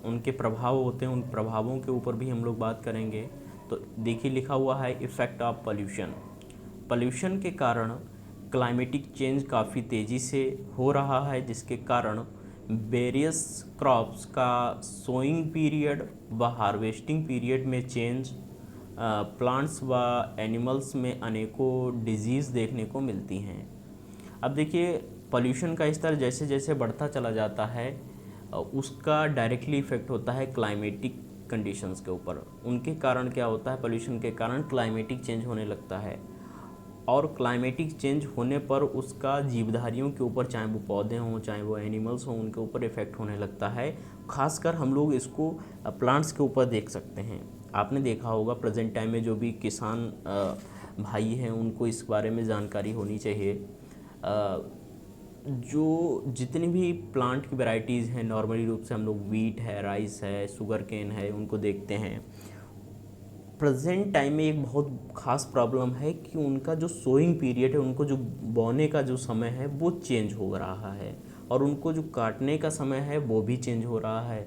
उनके प्रभाव होते हैं, उन प्रभावों के ऊपर भी हम लोग बात करेंगे। तो देखिए लिखा हुआ है इफ़ेक्ट ऑफ पोल्यूशन। पोल्यूशन के कारण क्लाइमेटिक चेंज काफ़ी तेज़ी से हो रहा है, जिसके कारण वेरियस क्रॉप्स का सोइंग पीरियड व हार्वेस्टिंग पीरियड में चेंज, प्लांट्स व एनिमल्स में अनेकों डिजीज़ देखने को मिलती हैं। अब देखिए पोल्यूशन का स्तर जैसे जैसे बढ़ता चला जाता है उसका डायरेक्टली इफ़ेक्ट होता है क्लाइमेटिक कंडीशंस के ऊपर। उनके कारण क्या होता है, पोल्यूशन के कारण क्लाइमेटिक चेंज होने लगता है और क्लाइमेटिक चेंज होने पर उसका जीवधारियों के ऊपर, चाहे वो पौधे हों चाहे वो एनिमल्स हों, उनके ऊपर इफ़ेक्ट होने लगता है। खासकर हम लोग इसको प्लांट्स के ऊपर देख सकते हैं। आपने देखा होगा प्रेजेंट टाइम में जो भी किसान भाई हैं उनको इस बारे में जानकारी होनी चाहिए। जो जितनी भी प्लांट की वैरायटीज़ हैं, नॉर्मली रूप से हम लोग वीट है, राइस है, शुगर केन है, उनको देखते हैं। प्रेजेंट टाइम में एक बहुत ख़ास प्रॉब्लम है कि उनका जो सोइंग पीरियड है, उनको जो बोने का जो समय है वो चेंज हो रहा है और उनको जो काटने का समय है वो भी चेंज हो रहा है।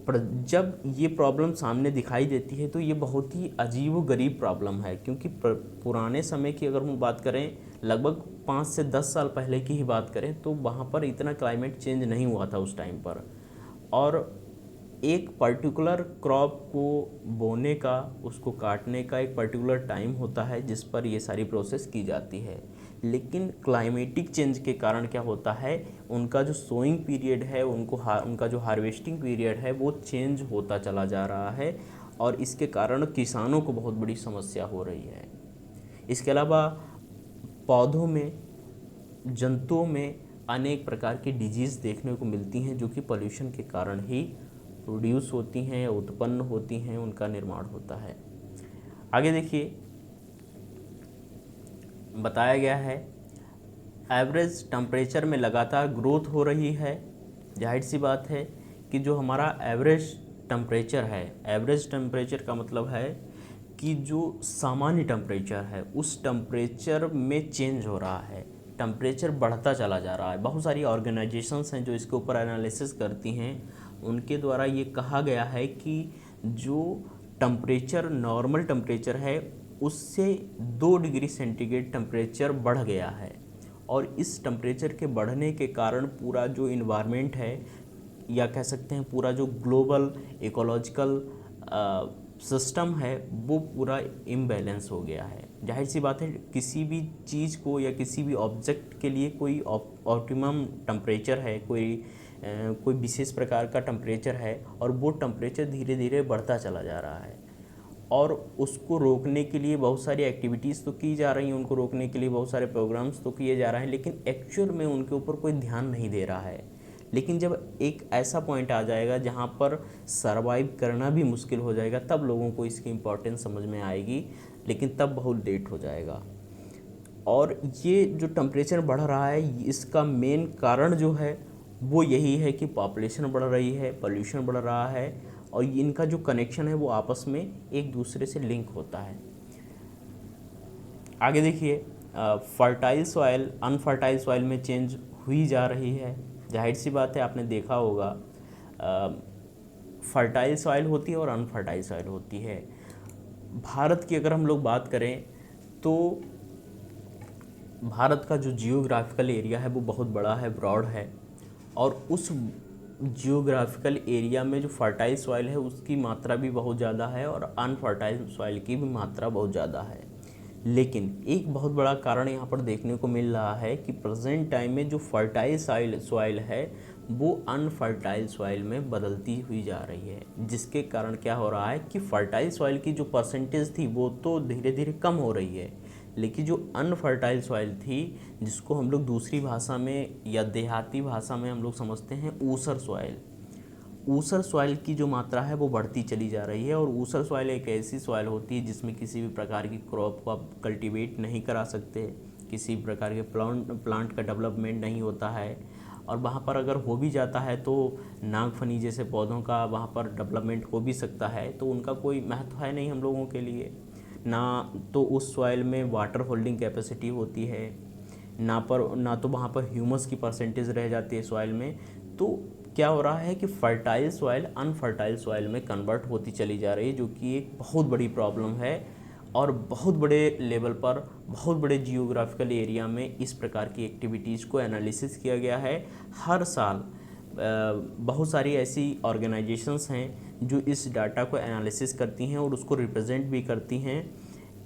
पर जब ये प्रॉब्लम सामने दिखाई देती है तो ये बहुत ही अजीब व गरीब प्रॉब्लम है, क्योंकि पुराने समय की अगर हम बात करें, लगभग 5 से 10 साल पहले की ही बात करें, तो वहाँ पर इतना क्लाइमेट चेंज नहीं हुआ था उस टाइम पर। और एक पर्टिकुलर क्रॉप को बोने का, उसको काटने का एक पर्टिकुलर टाइम होता है जिस पर ये सारी प्रोसेस की जाती है। लेकिन क्लाइमेटिक चेंज के कारण क्या होता है, उनका जो सोइंग पीरियड है, उनका जो हार्वेस्टिंग पीरियड है वो चेंज होता चला जा रहा है और इसके कारण किसानों को बहुत बड़ी समस्या हो रही है। इसके अलावा पौधों में, जंतुओं में अनेक प्रकार की डिजीज़ देखने को मिलती हैं जो कि पोल्यूशन के कारण ही प्रोड्यूस होती हैं, उत्पन्न होती हैं, उनका निर्माण होता है। आगे देखिए बताया गया है एवरेज टेम्परेचर में लगातार ग्रोथ हो रही है। जाहिर सी बात है कि जो हमारा एवरेज टेम्परेचर है, एवरेज टेम्परेचर का मतलब है कि जो सामान्य टेम्परेचर है उस टेम्परेचर में चेंज हो रहा है, टेम्परेचर बढ़ता चला जा रहा है। बहुत सारी ऑर्गेनाइजेशंस हैं जो इसके ऊपर एनालिसिस करती हैं, उनके द्वारा ये कहा गया है कि जो टेम्परेचर नॉर्मल टेम्परेचर है उससे 2 डिग्री सेंटीग्रेड टेम्परेचर बढ़ गया है, और इस टेम्परेचर के बढ़ने के कारण पूरा जो इन्वायरमेंट है, या कह सकते हैं पूरा जो ग्लोबल इकोलॉजिकल सिस्टम है, वो पूरा इम्बैलेंस हो गया है। जाहिर सी बात है किसी भी चीज़ को या किसी भी ऑब्जेक्ट के लिए कोई ऑप्टिमम टेम्परेचर है, कोई विशेष प्रकार का टेम्परेचर है, और वो टेम्परेचर धीरे धीरे बढ़ता चला जा रहा है, और उसको रोकने के लिए बहुत सारी एक्टिविटीज़ तो की जा रही हैं, उनको रोकने के लिए बहुत सारे प्रोग्राम्स तो किए जा रहे हैं, लेकिन एक्चुअल में उनके ऊपर कोई ध्यान नहीं दे रहा है। लेकिन जब एक ऐसा पॉइंट आ जाएगा जहाँ पर सरवाइव करना भी मुश्किल हो जाएगा, तब लोगों को इसकी इम्पोर्टेंस समझ में आएगी, लेकिन तब बहुत लेट हो जाएगा। और ये जो टेम्परेचर बढ़ रहा है, इसका मेन कारण जो है वो यही है कि पॉपुलेशन बढ़ रही है, पोल्यूशन बढ़ रहा है, और इनका जो कनेक्शन है वो आपस में एक दूसरे से लिंक होता है। आगे देखिए, फर्टाइल सॉइल अनफर्टाइल सॉइल में चेंज हुई जा रही है। जाहिर सी बात है, आपने देखा होगा फर्टाइल सॉइल होती है और अनफर्टाइल सॉइल होती है। भारत की अगर हम लोग बात करें तो भारत का जो जियोग्राफिकल एरिया है वो बहुत बड़ा है, ब्रॉड है, और उस जियोग्राफिकल एरिया में जो फर्टाइल सॉइल है उसकी मात्रा भी बहुत ज़्यादा है, और अनफर्टाइल सॉइल की भी मात्रा बहुत ज़्यादा है। लेकिन एक बहुत बड़ा कारण यहाँ पर देखने को मिल रहा है कि प्रेजेंट टाइम में जो फर्टाइल सॉइल है वो अनफर्टाइल सॉइल में बदलती हुई जा रही है, जिसके कारण क्या हो रहा है कि फर्टाइल सॉइल की जो परसेंटेज थी वो तो धीरे धीरे कम हो रही है, लेकिन जो अनफर्टाइल सॉइल थी, जिसको हम लोग दूसरी भाषा में या देहाती भाषा में हम लोग समझते हैं ऊसर सॉइल, ऊसर सॉइल की जो मात्रा है वो बढ़ती चली जा रही है। और ऊसर सॉइल एक ऐसी सॉइल होती है जिसमें किसी भी प्रकार की क्रॉप को आप कल्टीवेट नहीं करा सकते, किसी प्रकार के प्लांट का डेवलपमेंट नहीं होता है, और वहाँ पर अगर हो भी जाता है तो नागफनी जैसे पौधों का वहाँ पर डेवलपमेंट हो भी सकता है, तो उनका कोई महत्व है नहीं हम लोगों के लिए। ना तो उस सॉइल में वाटर होल्डिंग कैपेसिटी होती है, ना तो वहाँ पर ह्यूमस की परसेंटेज रह जाती है सॉइल में। तो क्या हो रहा है कि फर्टाइल सॉइल अनफर्टाइल सॉइल में कन्वर्ट होती चली जा रही है, जो कि एक बहुत बड़ी प्रॉब्लम है, और बहुत बड़े लेवल पर बहुत बड़े जियोग्राफिकल एरिया में इस प्रकार की एक्टिविटीज़ को एनालिसिस किया गया है। हर साल बहुत सारी ऐसी ऑर्गेनाइजेशंस हैं जो इस डाटा को एनालिसिस करती हैं और उसको रिप्रेजेंट भी करती हैं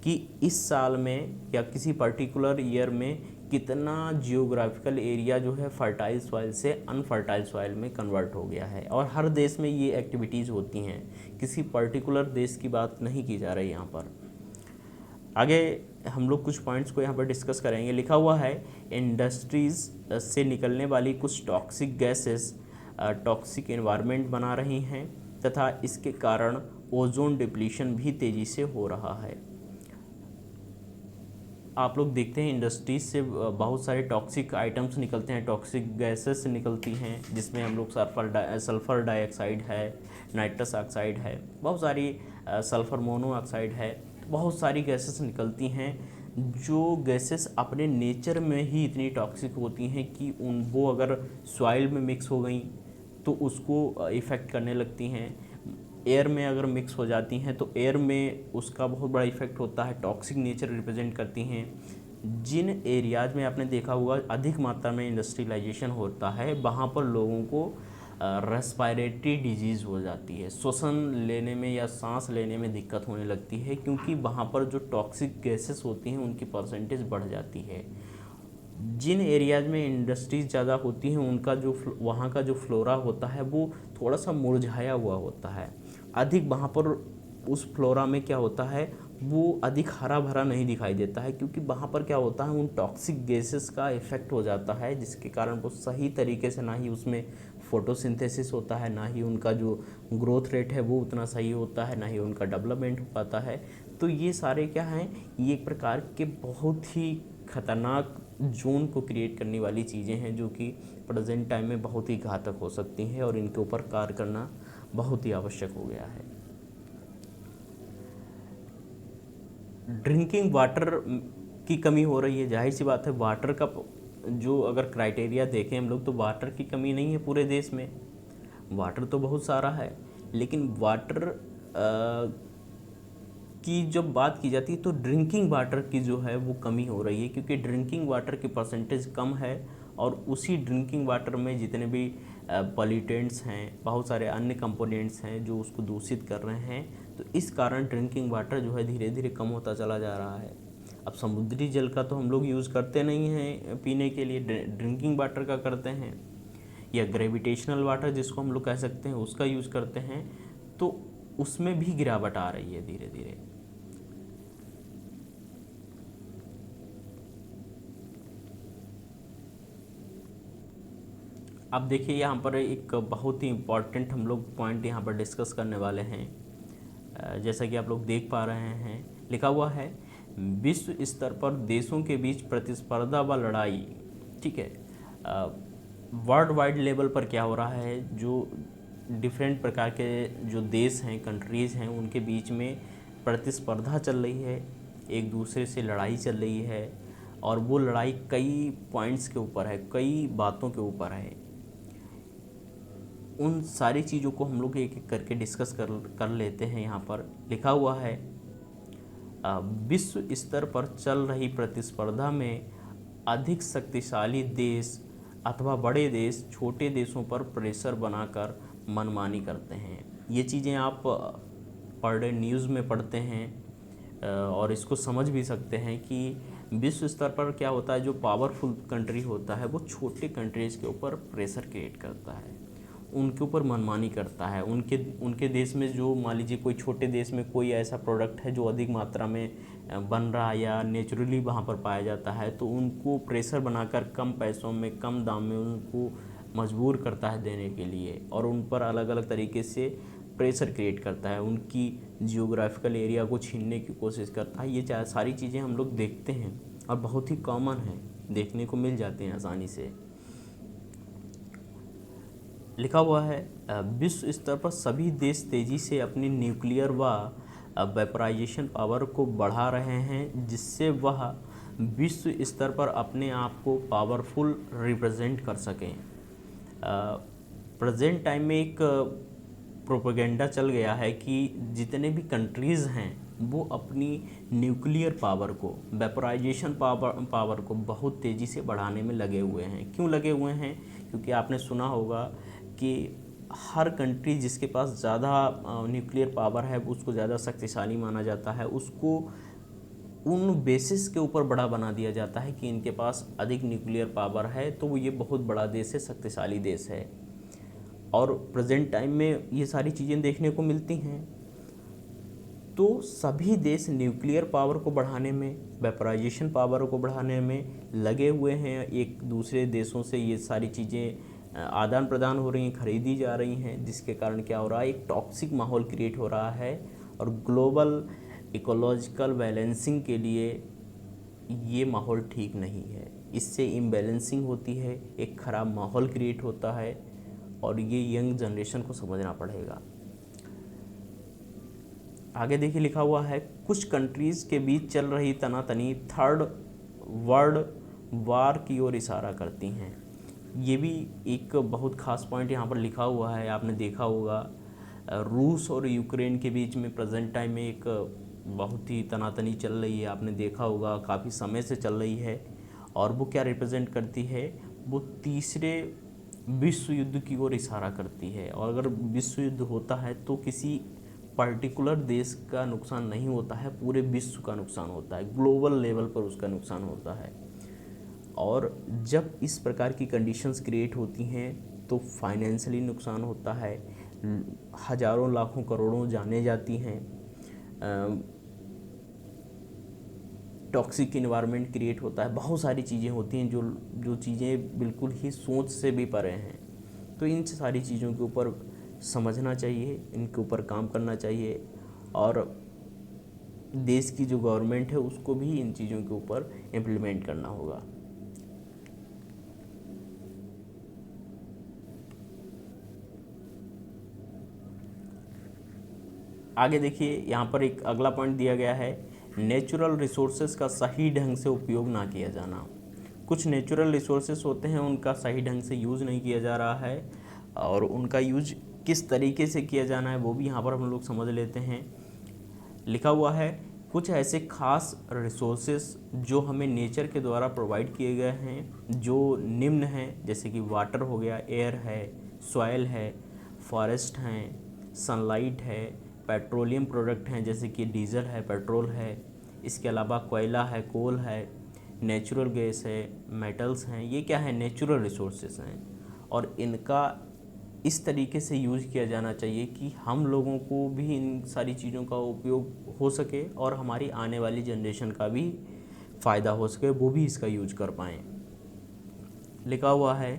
कि इस साल में या किसी पर्टिकुलर ईयर में कितना जियोग्राफिकल एरिया जो है फर्टाइल सॉइल से अनफर्टाइल सॉइल में कन्वर्ट हो गया है। और हर देश में ये एक्टिविटीज़ होती हैं, किसी पर्टिकुलर देश की बात नहीं की जा रही यहाँ पर। आगे हम लोग कुछ पॉइंट्स को यहाँ पर डिस्कस करेंगे। लिखा हुआ है इंडस्ट्रीज़ से निकलने वाली कुछ टॉक्सिक गैसेस टॉक्सिक एनवायरनमेंट बना रही हैं, तथा इसके कारण ओजोन डिप्लीशन भी तेज़ी से हो रहा है। आप लोग देखते हैं इंडस्ट्रीज से बहुत सारे टॉक्सिक आइटम्स निकलते हैं, टॉक्सिक गैसेस निकलती हैं, जिसमें हम लोग सल्फ़र डाइऑक्साइड है, नाइट्रस ऑक्साइड है, बहुत सारी सल्फ़र मोनोऑक्साइड है, बहुत सारी गैसेस निकलती हैं, जो गैसेस अपने नेचर में ही इतनी टॉक्सिक होती हैं कि वो अगर सॉइल में मिक्स हो गई तो उसको इफ़ेक्ट करने लगती हैं। एयर में अगर मिक्स हो जाती हैं तो एयर में उसका बहुत बड़ा इफेक्ट होता है, टॉक्सिक नेचर रिप्रेजेंट करती हैं। जिन एरियाज़ में आपने देखा होगा अधिक मात्रा में इंडस्ट्रियलाइजेशन होता है, वहाँ पर लोगों को रेस्पिरेटरी डिजीज़ हो जाती है, श्वसन लेने में या सांस लेने में दिक्कत होने लगती है, क्योंकि वहाँ पर जो टॉक्सिक गैसेस होती हैं उनकी परसेंटेज बढ़ जाती है। जिन एरियाज़ में इंडस्ट्रीज़ ज़्यादा होती हैं उनका जो वहाँ का जो फ्लोरा होता है वो थोड़ा सा मुरझाया हुआ होता है, अधिक वहाँ पर उस फ्लोरा में क्या होता है वो अधिक हरा भरा नहीं दिखाई देता है, क्योंकि वहाँ पर क्या होता है उन टॉक्सिक गैसेस का इफ़ेक्ट हो जाता है, जिसके कारण वो सही तरीके से ना ही उसमें फोटोसिंथेसिस होता है, ना ही उनका जो ग्रोथ रेट है वो उतना सही होता है, ना ही उनका डेवलपमेंट हो पाता है। तो ये सारे क्या हैं, ये एक प्रकार के बहुत ही खतरनाक जोन को क्रिएट करने वाली चीज़ें हैं जो कि प्रेजेंट टाइम में बहुत ही घातक हो सकती हैं और इनके ऊपर कार्य करना बहुत ही आवश्यक हो गया है। ड्रिंकिंग वाटर की कमी हो रही है, जाहिर सी बात है। वाटर का जो अगर क्राइटेरिया देखें हम लोग तो वाटर की कमी नहीं है पूरे देश में, वाटर तो बहुत सारा है, लेकिन वाटर की जब बात की जाती है तो ड्रिंकिंग वाटर की जो है वो कमी हो रही है, क्योंकि ड्रिंकिंग वाटर की परसेंटेज कम है और उसी ड्रिंकिंग वाटर में जितने भी पॉल्यूटेंट्स हैं, बहुत सारे अन्य कंपोनेंट्स हैं जो उसको दूषित कर रहे हैं, तो इस कारण ड्रिंकिंग वाटर जो है धीरे धीरे कम होता चला जा रहा है। अब समुद्री जल का तो हम लोग यूज़ करते नहीं हैं पीने के लिए, ड्रिंकिंग वाटर का करते हैं, या ग्रेविटेशनल वाटर जिसको हम लोग कह सकते हैं उसका यूज़ करते हैं, तो उसमें भी गिरावट आ रही है धीरे धीरे। अब देखिए यहाँ पर एक बहुत ही इम्पॉर्टेंट हम लोग पॉइंट यहाँ पर डिस्कस करने वाले हैं। जैसा कि आप लोग देख पा रहे हैं, लिखा हुआ है विश्व स्तर पर देशों के बीच प्रतिस्पर्धा व लड़ाई। ठीक है, वर्ल्ड वाइड लेवल पर क्या हो रहा है, जो डिफरेंट प्रकार के जो देश हैं, कंट्रीज़ हैं, उनके बीच में प्रतिस्पर्धा चल रही है, एक दूसरे से लड़ाई चल रही है, और वो लड़ाई कई पॉइंट्स के ऊपर है, कई बातों के ऊपर है। उन सारी चीज़ों को हम लोग एक एक करके डिस्कस कर लेते हैं। यहाँ पर लिखा हुआ है विश्व स्तर पर चल रही प्रतिस्पर्धा में अधिक शक्तिशाली देश अथवा बड़े देश छोटे देशों पर प्रेशर बनाकर मनमानी करते हैं। ये चीज़ें आप पर डे न्यूज़ में पढ़ते हैं और इसको समझ भी सकते हैं कि विश्व स्तर पर क्या होता है, जो पावरफुल कंट्री होता है वो छोटे कंट्रीज़ के ऊपर प्रेशर क्रिएट करता है, उनके ऊपर मनमानी करता है। उनके देश में जो मान लीजिए कोई छोटे देश में कोई ऐसा प्रोडक्ट है जो अधिक मात्रा में बन रहा है या नेचुरली वहाँ पर पाया जाता है, तो उनको प्रेशर बनाकर कम पैसों में, कम दाम में उनको मजबूर करता है देने के लिए, और उन पर अलग अलग तरीके से प्रेशर क्रिएट करता है, उनकी जियोग्राफिकल एरिया को छीनने की कोशिश करता है। ये सारी चीज़ें हम लोग देखते हैं और बहुत ही कॉमन है, देखने को मिल जाते हैं आसानी से। लिखा हुआ है विश्व स्तर पर सभी देश तेज़ी से अपनी न्यूक्लियर व वेपराइजेशन पावर को बढ़ा रहे हैं, जिससे वह विश्व स्तर पर अपने आप को पावरफुल रिप्रेजेंट कर सकें। प्रेजेंट टाइम में एक प्रोपेगेंडा चल गया है कि जितने भी कंट्रीज़ हैं वो अपनी न्यूक्लियर पावर को, वेपराइजेशन पावर को बहुत तेज़ी से बढ़ाने में लगे हुए हैं। क्यों लगे हुए हैं? क्योंकि आपने सुना होगा कि हर कंट्री जिसके पास ज़्यादा न्यूक्लियर पावर है उसको ज़्यादा शक्तिशाली माना जाता है, उसको उन बेसिस के ऊपर बड़ा बना दिया जाता है कि इनके पास अधिक न्यूक्लियर पावर है तो वो ये बहुत बड़ा देश है, शक्तिशाली देश है। और प्रेजेंट टाइम में ये सारी चीज़ें देखने को मिलती हैं। तो सभी देश न्यूक्लियर पावर को बढ़ाने में, वेपराइजेशन पावर को बढ़ाने में लगे हुए हैं। एक दूसरे देशों से ये सारी चीज़ें आदान प्रदान हो रही हैं, खरीदी जा रही हैं, जिसके कारण क्या हो रहा है, एक टॉक्सिक माहौल क्रिएट हो रहा है। और ग्लोबल इकोलॉजिकल बैलेंसिंग के लिए ये माहौल ठीक नहीं है। इससे इम्बैलेंसिंग होती है, एक ख़राब माहौल क्रिएट होता है, और ये यंग जनरेशन को समझना पड़ेगा। आगे देखिए लिखा हुआ है कुछ कंट्रीज़ के बीच चल रही तनातनी थर्ड वर्ल्ड वार की ओर इशारा करती हैं। ये भी एक बहुत ख़ास पॉइंट यहाँ पर लिखा हुआ है। आपने देखा होगा रूस और यूक्रेन के बीच में प्रेजेंट टाइम में एक बहुत ही तनातनी चल रही है। आपने देखा होगा काफ़ी समय से चल रही है, और वो क्या रिप्रेजेंट करती है, वो तीसरे विश्व युद्ध की ओर इशारा करती है। और अगर विश्व युद्ध होता है तो किसी पर्टिकुलर देश का नुकसान नहीं होता है, पूरे विश्व का नुकसान होता है, ग्लोबल लेवल पर उसका नुकसान होता है। और जब इस प्रकार की कंडीशंस क्रिएट होती हैं तो फाइनेंशियली नुकसान होता है, हज़ारों लाखों करोड़ों जाने जाती हैं, टॉक्सिक इन्वायरमेंट क्रिएट होता है, बहुत सारी चीज़ें होती हैं जो चीज़ें बिल्कुल ही सोच से भी परे हैं। तो इन सारी चीज़ों के ऊपर समझना चाहिए, इनके ऊपर काम करना चाहिए। और देश की जो गवर्नमेंट है उसको भी इन चीज़ों के ऊपर इम्प्लीमेंट करना होगा। आगे देखिए, यहाँ पर एक अगला पॉइंट दिया गया है, नेचुरल रिसोर्सेज का सही ढंग से उपयोग ना किया जाना। कुछ नेचुरल रिसोर्सेज होते हैं, उनका सही ढंग से यूज़ नहीं किया जा रहा है, और उनका यूज किस तरीके से किया जाना है वो भी यहाँ पर हम लोग समझ लेते हैं। लिखा हुआ है, कुछ ऐसे खास रिसोर्सेस जो हमें नेचर के द्वारा प्रोवाइड किए गए हैं, जो निम्न हैं, जैसे कि वाटर हो गया, एयर है, सॉइल है, फॉरेस्ट हैं, सनलाइट है, पेट्रोलियम प्रोडक्ट हैं जैसे कि डीजल है, पेट्रोल है, इसके अलावा कोयला है, कोल है, नेचुरल गैस है, मेटल्स हैं। ये क्या है? नेचुरल रिसोर्सेस हैं, और इनका इस तरीके से यूज़ किया जाना चाहिए कि हम लोगों को भी इन सारी चीज़ों का उपयोग हो सके और हमारी आने वाली जनरेशन का भी फ़ायदा हो सके, वो भी इसका यूज कर पाएँ। लिखा हुआ है,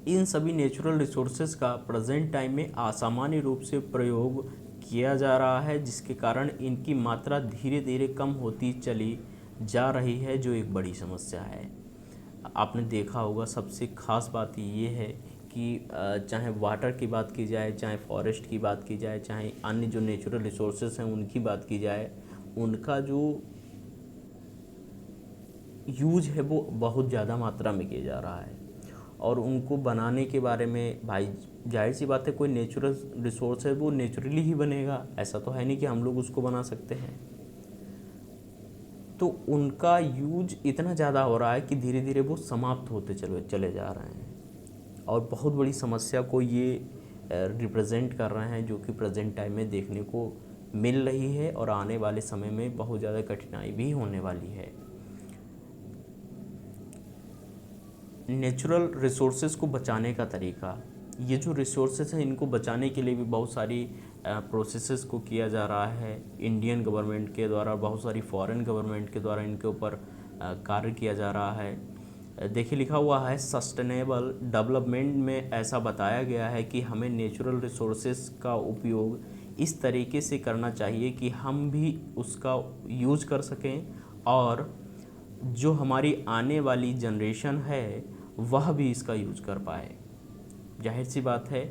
इन सभी नेचुरल रिसोर्सेज का प्रेजेंट टाइम में असामान्य रूप से प्रयोग किया जा रहा है, जिसके कारण इनकी मात्रा धीरे धीरे कम होती चली जा रही है, जो एक बड़ी समस्या है। आपने देखा होगा, सबसे ख़ास बात ये है कि चाहे वाटर की बात की जाए, चाहे फॉरेस्ट की बात की जाए, चाहे अन्य जो नेचुरल रिसोर्सेज हैं उनकी बात की जाए, उनका जो यूज है वो बहुत ज़्यादा मात्रा में किया जा रहा है। और उनको बनाने के बारे में भाई जाहिर सी बात है, कोई नेचुरल रिसोर्स है वो नेचुरली ही बनेगा, ऐसा तो है नहीं कि हम लोग उसको बना सकते हैं। तो उनका यूज इतना ज़्यादा हो रहा है कि धीरे धीरे वो समाप्त होते चले जा रहे हैं, और बहुत बड़ी समस्या को ये रिप्रेजेंट कर रहे हैं, जो कि प्रेजेंट टाइम में देखने को मिल रही है, और आने वाले समय में बहुत ज़्यादा कठिनाई भी होने वाली है। नेचुरल रिसोर्सेज को बचाने का तरीका, ये जो रिसोर्सेज हैं इनको बचाने के लिए भी बहुत सारी प्रोसेसेस को किया जा रहा है। इंडियन गवर्नमेंट के द्वारा, बहुत सारी फॉरेन गवर्नमेंट के द्वारा इनके ऊपर कार्य किया जा रहा है। देखिए, लिखा हुआ है, सस्टेनेबल डेवलपमेंट में ऐसा बताया गया है कि हमें नेचुरल रिसोर्सेज का उपयोग इस तरीके से करना चाहिए कि हम भी उसका यूज़ कर सकें, और जो हमारी आने वाली जनरेशन है वह भी इसका यूज कर पाए। जाहिर सी बात है,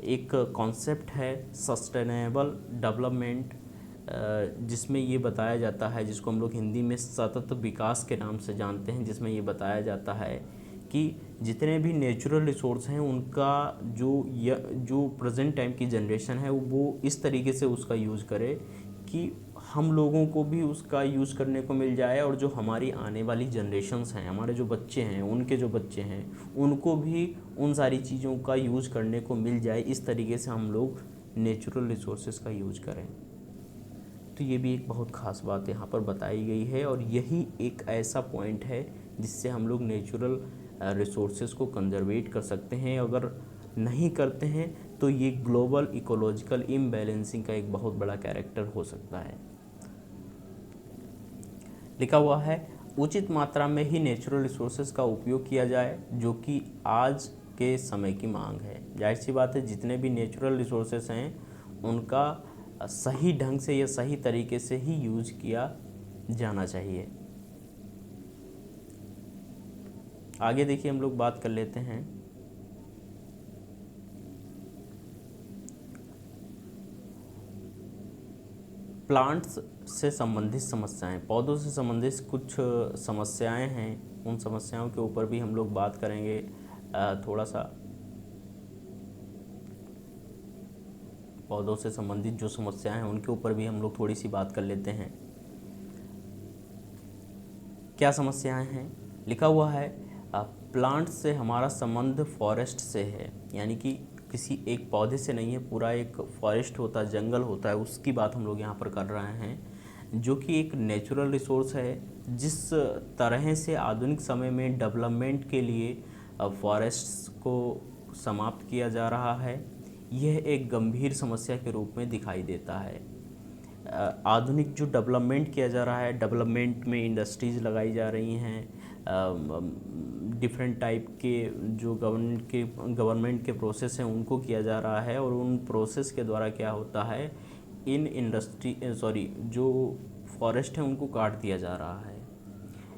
एक कॉन्सेप्ट है सस्टेनेबल डेवलपमेंट, जिसमें ये बताया जाता है, जिसको हम लोग हिंदी में सतत विकास के नाम से जानते हैं, जिसमें ये बताया जाता है कि जितने भी नेचुरल रिसोर्स हैं उनका जो प्रेजेंट टाइम की जनरेशन है वो इस तरीके से उसका यूज़ करे कि हम लोगों को भी उसका यूज़ करने को मिल जाए, और जो हमारी आने वाली जनरेशन्स हैं, हमारे जो बच्चे हैं, उनके जो बच्चे हैं, उनको भी उन सारी चीज़ों का यूज़ करने को मिल जाए। इस तरीके से हम लोग नेचुरल रिसोर्सेज का यूज़ करें। तो ये भी एक बहुत ख़ास बात यहाँ पर बताई गई है, और यही एक ऐसा पॉइंट है जिससे हम लोग नेचुरल रिसोर्सेज को कंजर्वेट कर सकते हैं। अगर नहीं करते हैं तो ये ग्लोबल इकोलॉजिकल इम्बैलेंसिंग का एक बहुत बड़ा कैरेक्टर हो सकता है। लिखा हुआ है, उचित मात्रा में ही नेचुरल रिसोर्सेज का उपयोग किया जाए, जो कि आज के समय की मांग है। जाहिर सी बात है, जितने भी नेचुरल रिसोर्सेज हैं उनका सही ढंग से या सही तरीके से ही यूज किया जाना चाहिए। आगे देखिए, हम लोग बात कर लेते हैं प्लांट्स से संबंधित समस्याएं। पौधों से संबंधित कुछ समस्याएं हैं, उन समस्याओं के ऊपर भी हम लोग बात करेंगे थोड़ा सा। पौधों से संबंधित जो समस्याएं हैं उनके ऊपर भी हम लोग थोड़ी सी बात कर लेते हैं। क्या समस्याएं हैं? लिखा हुआ है, प्लांट से हमारा संबंध फॉरेस्ट से है, यानी कि किसी एक पौधे से नहीं है, पूरा एक फॉरेस्ट होता है, जंगल होता है, उसकी बात हम लोग यहाँ पर कर रहे हैं, जो कि एक नेचुरल रिसोर्स है। जिस तरह से आधुनिक समय में डेवलपमेंट के लिए फॉरेस्ट्स को समाप्त किया जा रहा है, यह एक गंभीर समस्या के रूप में दिखाई देता है। आधुनिक जो डेवलपमेंट किया जा रहा है, डेवलपमेंट में इंडस्ट्रीज़ लगाई जा रही हैं, डिफरेंट टाइप के जो गवर्नमेंट के प्रोसेस हैं उनको किया जा रहा है, और उन प्रोसेस के द्वारा क्या होता है जो फॉरेस्ट है उनको काट दिया जा रहा है।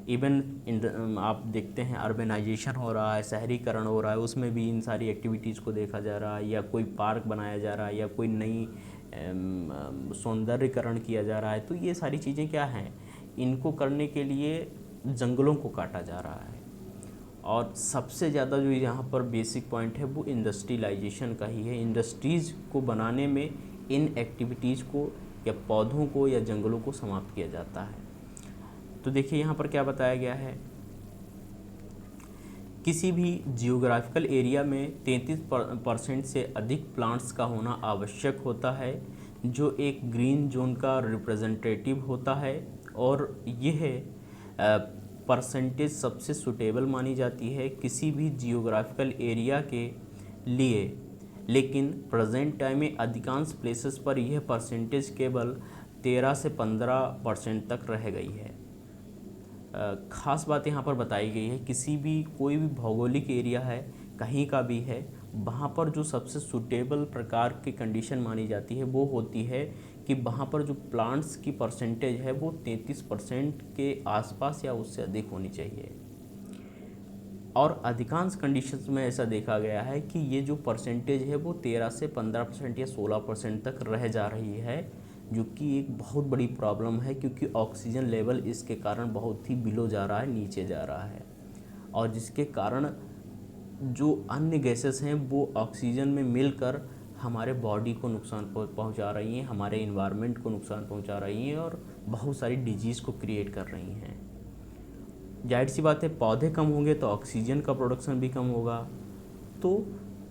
इवन आप देखते हैं अर्बनाइजेशन हो रहा है, शहरीकरण हो रहा है, उसमें भी इन सारी एक्टिविटीज़ को देखा जा रहा है, या कोई पार्क बनाया जा रहा है, या कोई नई सौंदर्यकरण किया जा रहा है। तो ये सारी चीज़ें क्या हैं, इनको करने के लिए जंगलों को काटा जा रहा है। और सबसे ज़्यादा जो यहाँ पर बेसिक पॉइंट है वो इंडस्ट्रियलाइजेशन का ही है। इंडस्ट्रीज़ को बनाने में इन एक्टिविटीज़ को या पौधों को या जंगलों को समाप्त किया जाता है। तो देखिए यहाँ पर क्या बताया गया है, किसी भी जियोग्राफिकल एरिया में 33% से अधिक प्लांट्स का होना आवश्यक होता है, जो एक ग्रीन जोन का रिप्रेजेंटेटिव होता है, और यह परसेंटेज सबसे सुटेबल मानी जाती है किसी भी जियोग्राफिकल एरिया के लिए। लेकिन प्रेजेंट टाइम में अधिकांश प्लेसेस पर यह परसेंटेज केवल 13 से 15% तक रह गई है। ख़ास बात यहाँ पर बताई गई है, किसी भी कोई भी भौगोलिक एरिया है, कहीं का भी है, वहाँ पर जो सबसे सूटेबल प्रकार की कंडीशन मानी जाती है वो होती है कि वहाँ पर जो प्लांट्स की परसेंटेज है वो 33% के आसपास या उससे अधिक होनी चाहिए। और अधिकांश कंडीशंस में ऐसा देखा गया है कि ये जो परसेंटेज है वो 13 से 15% या 16% तक रह जा रही है, जो कि एक बहुत बड़ी प्रॉब्लम है, क्योंकि ऑक्सीजन लेवल इसके कारण बहुत ही बिलो जा रहा है, नीचे जा रहा है, और जिसके कारण जो अन्य गैसेस हैं वो ऑक्सीजन में मिलकर हमारे बॉडी को नुकसान पहुंचा रही हैं, हमारे इन्वायरमेंट को नुकसान पहुंचा रही हैं, और बहुत सारी डिजीज़ को क्रिएट कर रही हैं। जाहिर सी बात है, पौधे कम होंगे तो ऑक्सीजन का प्रोडक्शन भी कम होगा। तो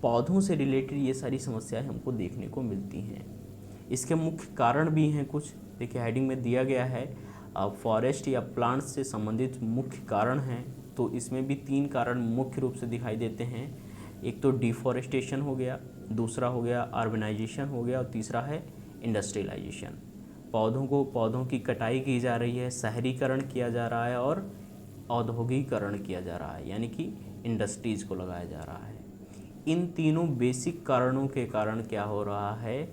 पौधों से रिलेटेड ये सारी समस्याएं हमको देखने को मिलती हैं। इसके मुख्य कारण भी हैं कुछ, देखिए हेडिंग में दिया गया है, फॉरेस्ट या प्लांट्स से संबंधित मुख्य कारण हैं। तो इसमें भी 3 कारण मुख्य रूप से दिखाई देते हैं। एक तो डिफॉरेस्टेशन हो गया, दूसरा हो गया अर्बनाइजेशन हो गया, और तीसरा है इंडस्ट्रियलाइजेशन। पौधों की कटाई की जा रही है, शहरीकरण किया जा रहा है, और औद्योगिकरण किया जा रहा है, यानी कि इंडस्ट्रीज़ को लगाया जा रहा है। इन तीनों बेसिक कारणों के कारण क्या हो रहा है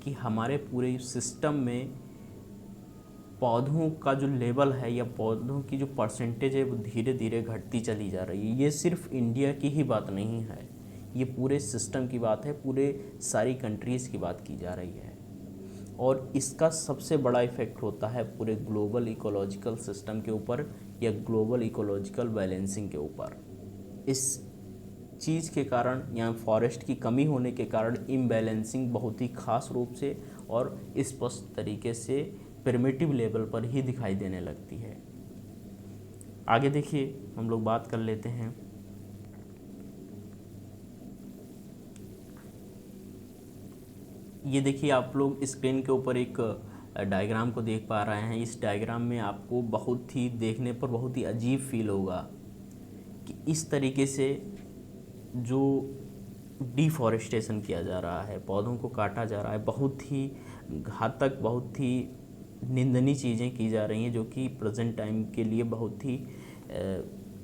कि हमारे पूरे सिस्टम में पौधों का जो लेवल है या पौधों की जो परसेंटेज है वो धीरे धीरे घटती चली जा रही है। ये सिर्फ इंडिया की ही बात नहीं है, ये पूरे सिस्टम की बात है, पूरे सारी कंट्रीज़ की बात की जा रही है। और इसका सबसे बड़ा इफ़ेक्ट होता है पूरे ग्लोबल इकोलॉजिकल सिस्टम के ऊपर या ग्लोबल इकोलॉजिकल बैलेंसिंग के ऊपर। इस चीज़ के कारण या फॉरेस्ट की कमी होने के कारण इम्बैलेंसिंग बहुत ही खास रूप से और स्पष्ट तरीके से प्रिमिटिव लेवल पर ही दिखाई देने लगती है। आगे देखिए, हम लोग बात कर लेते हैं ये देखिए, आप लोग स्क्रीन के ऊपर एक डायग्राम को देख पा रहे हैं। इस डायग्राम में आपको बहुत ही देखने पर बहुत ही अजीब फील होगा कि इस तरीके से जो डिफॉरेस्टेशन किया जा रहा है, पौधों को काटा जा रहा है, बहुत ही घातक, बहुत ही निंदनीय चीज़ें की जा रही हैं, जो कि प्रेजेंट टाइम के लिए बहुत ही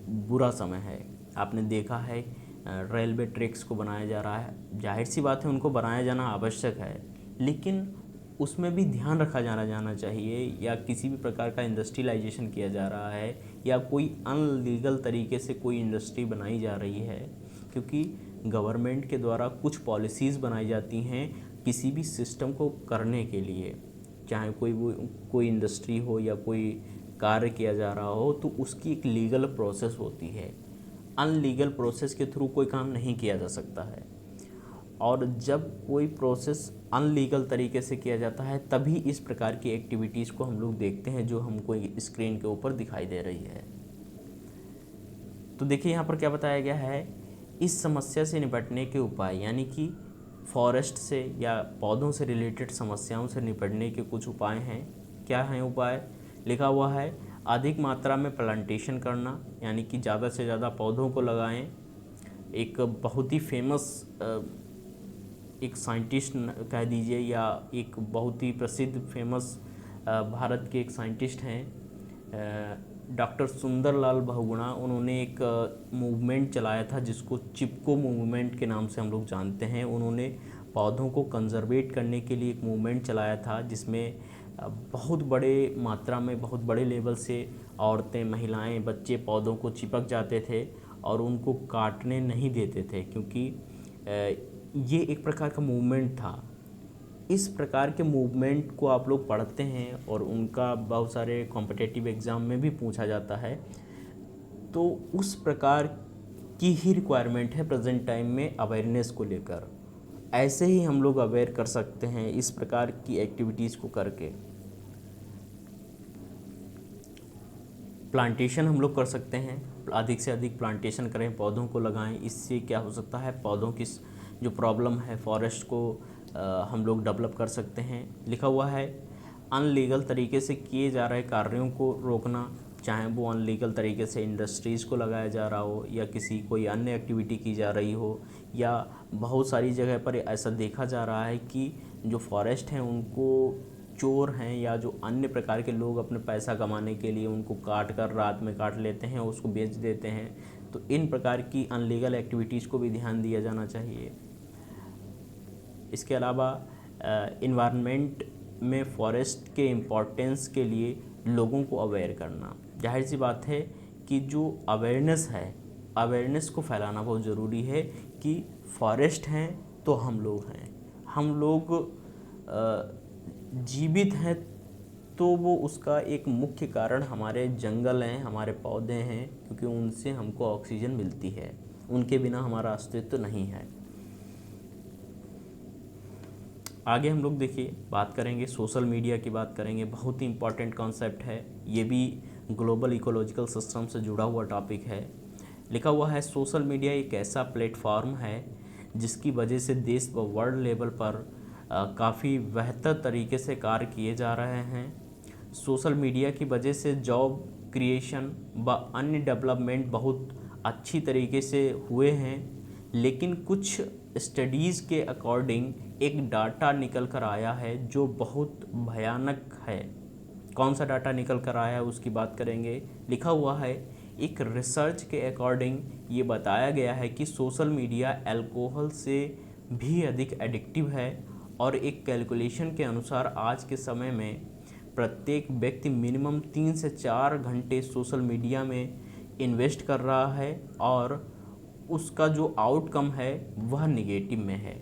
बुरा समय है। आपने देखा है रेलवे ट्रैक्स को बनाया जा रहा है, जाहिर सी बात है उनको बनाया जाना आवश्यक है, लेकिन उसमें भी ध्यान रखा जाना चाहिए। या किसी भी प्रकार का इंडस्ट्रियलाइजेशन किया जा रहा है या कोई अनलीगल तरीके से कोई इंडस्ट्री बनाई जा रही है, क्योंकि गवर्नमेंट के द्वारा कुछ पॉलिसीज़ बनाई जाती हैं किसी भी सिस्टम को करने के लिए, चाहे कोई इंडस्ट्री हो या कोई कार्य किया जा रहा हो, तो उसकी एक लीगल प्रोसेस होती है। अनलीगल प्रोसेस के थ्रू कोई काम नहीं किया जा सकता है, और जब कोई प्रोसेस अनलीगल तरीके से किया जाता है तभी इस प्रकार की एक्टिविटीज़ को हम लोग देखते हैं, जो हमको स्क्रीन के ऊपर दिखाई दे रही है। तो देखिए यहाँ पर क्या बताया गया है, इस समस्या से निपटने के उपाय, यानी कि फॉरेस्ट से या पौधों से रिलेटेड समस्याओं से निपटने के कुछ उपाय हैं। क्या हैं उपाय? लिखा हुआ है, अधिक मात्रा में प्लांटेशन करना, यानी कि ज़्यादा से ज़्यादा पौधों को लगाएं। एक बहुत ही फेमस एक साइंटिस्ट कह दीजिए, या एक बहुत ही प्रसिद्ध फेमस भारत के एक साइंटिस्ट हैं डॉक्टर सुंदरलाल बहुगुणा। उन्होंने एक मूवमेंट चलाया था जिसको चिपको मूवमेंट के नाम से हम लोग जानते हैं। उन्होंने पौधों को कंजर्वेट करने के लिए एक मूवमेंट चलाया था, जिसमें बहुत बड़े मात्रा में, बहुत बड़े लेवल से औरतें, महिलाएं, बच्चे पौधों को चिपक जाते थे और उनको काटने नहीं देते थे, क्योंकि ये एक प्रकार का मूवमेंट था। इस प्रकार के मूवमेंट को आप लोग पढ़ते हैं और उनका बहुत सारे कॉम्पिटिटिव एग्ज़ाम में भी पूछा जाता है, तो उस प्रकार की ही रिक्वायरमेंट है प्रेजेंट टाइम में अवेयरनेस को लेकर। ऐसे ही हम लोग अवेयर कर सकते हैं इस प्रकार की एक्टिविटीज़ को करके। प्लांटेशन हम लोग कर सकते हैं, अधिक से अधिक प्लांटेशन करें, पौधों को लगाएं। इससे क्या हो सकता है, पौधों की जो प्रॉब्लम है, फॉरेस्ट को हम लोग डेवलप कर सकते हैं। लिखा हुआ है अनलीगल तरीके से किए जा रहे कार्यों को रोकना, चाहे वो अनलीगल तरीके से इंडस्ट्रीज़ को लगाया जा रहा हो या किसी कोई अन्य एक्टिविटी की जा रही हो, या बहुत सारी जगह पर ऐसा देखा जा रहा है कि जो फॉरेस्ट हैं उनको चोर हैं या जो अन्य प्रकार के लोग अपने पैसा कमाने के लिए उनको काट कर रात में काट लेते हैं, उसको बेच देते हैं। तो इन प्रकार की अनलीगल एक्टिविटीज़ को भी ध्यान दिया जाना चाहिए। इसके अलावा इन्वायरमेंट में फॉरेस्ट के इम्पोर्टेंस के लिए लोगों को अवेयर करना। जाहिर सी बात है कि जो अवेयरनेस है, अवेयरनेस को फैलाना बहुत ज़रूरी है कि फॉरेस्ट हैं तो हम लोग हैं, हम लोग जीवित हैं, तो वो उसका एक मुख्य कारण हमारे जंगल हैं, हमारे पौधे हैं, क्योंकि उनसे हमको ऑक्सीजन मिलती है, उनके बिना हमारा अस्तित्व नहीं है। आगे हम लोग देखिए बात करेंगे, सोशल मीडिया की बात करेंगे। बहुत ही इम्पॉर्टेंट कॉन्सेप्ट है, ये भी ग्लोबल इकोलॉजिकल सिस्टम से जुड़ा हुआ टॉपिक है। लिखा हुआ है सोशल मीडिया एक ऐसा प्लेटफॉर्म है जिसकी वजह से देश व वर्ल्ड लेवल पर काफ़ी बेहतर तरीके से कार्य किए जा रहे हैं। सोशल मीडिया की वजह से जॉब क्रिएशन व अन्य डेवलपमेंट बहुत अच्छी तरीके से हुए हैं, लेकिन कुछ स्टडीज़ के अकॉर्डिंग एक डाटा निकल कर आया है जो बहुत भयानक है। कौन सा डाटा निकल कर आया है उसकी बात करेंगे। लिखा हुआ है एक रिसर्च के अकॉर्डिंग ये बताया गया है कि सोशल मीडिया अल्कोहल से भी अधिक एडिक्टिव है, और एक कैलकुलेशन के अनुसार आज के समय में प्रत्येक व्यक्ति मिनिमम 3 से 4 घंटे सोशल मीडिया में इन्वेस्ट कर रहा है और उसका जो आउटकम है वह निगेटिव में है।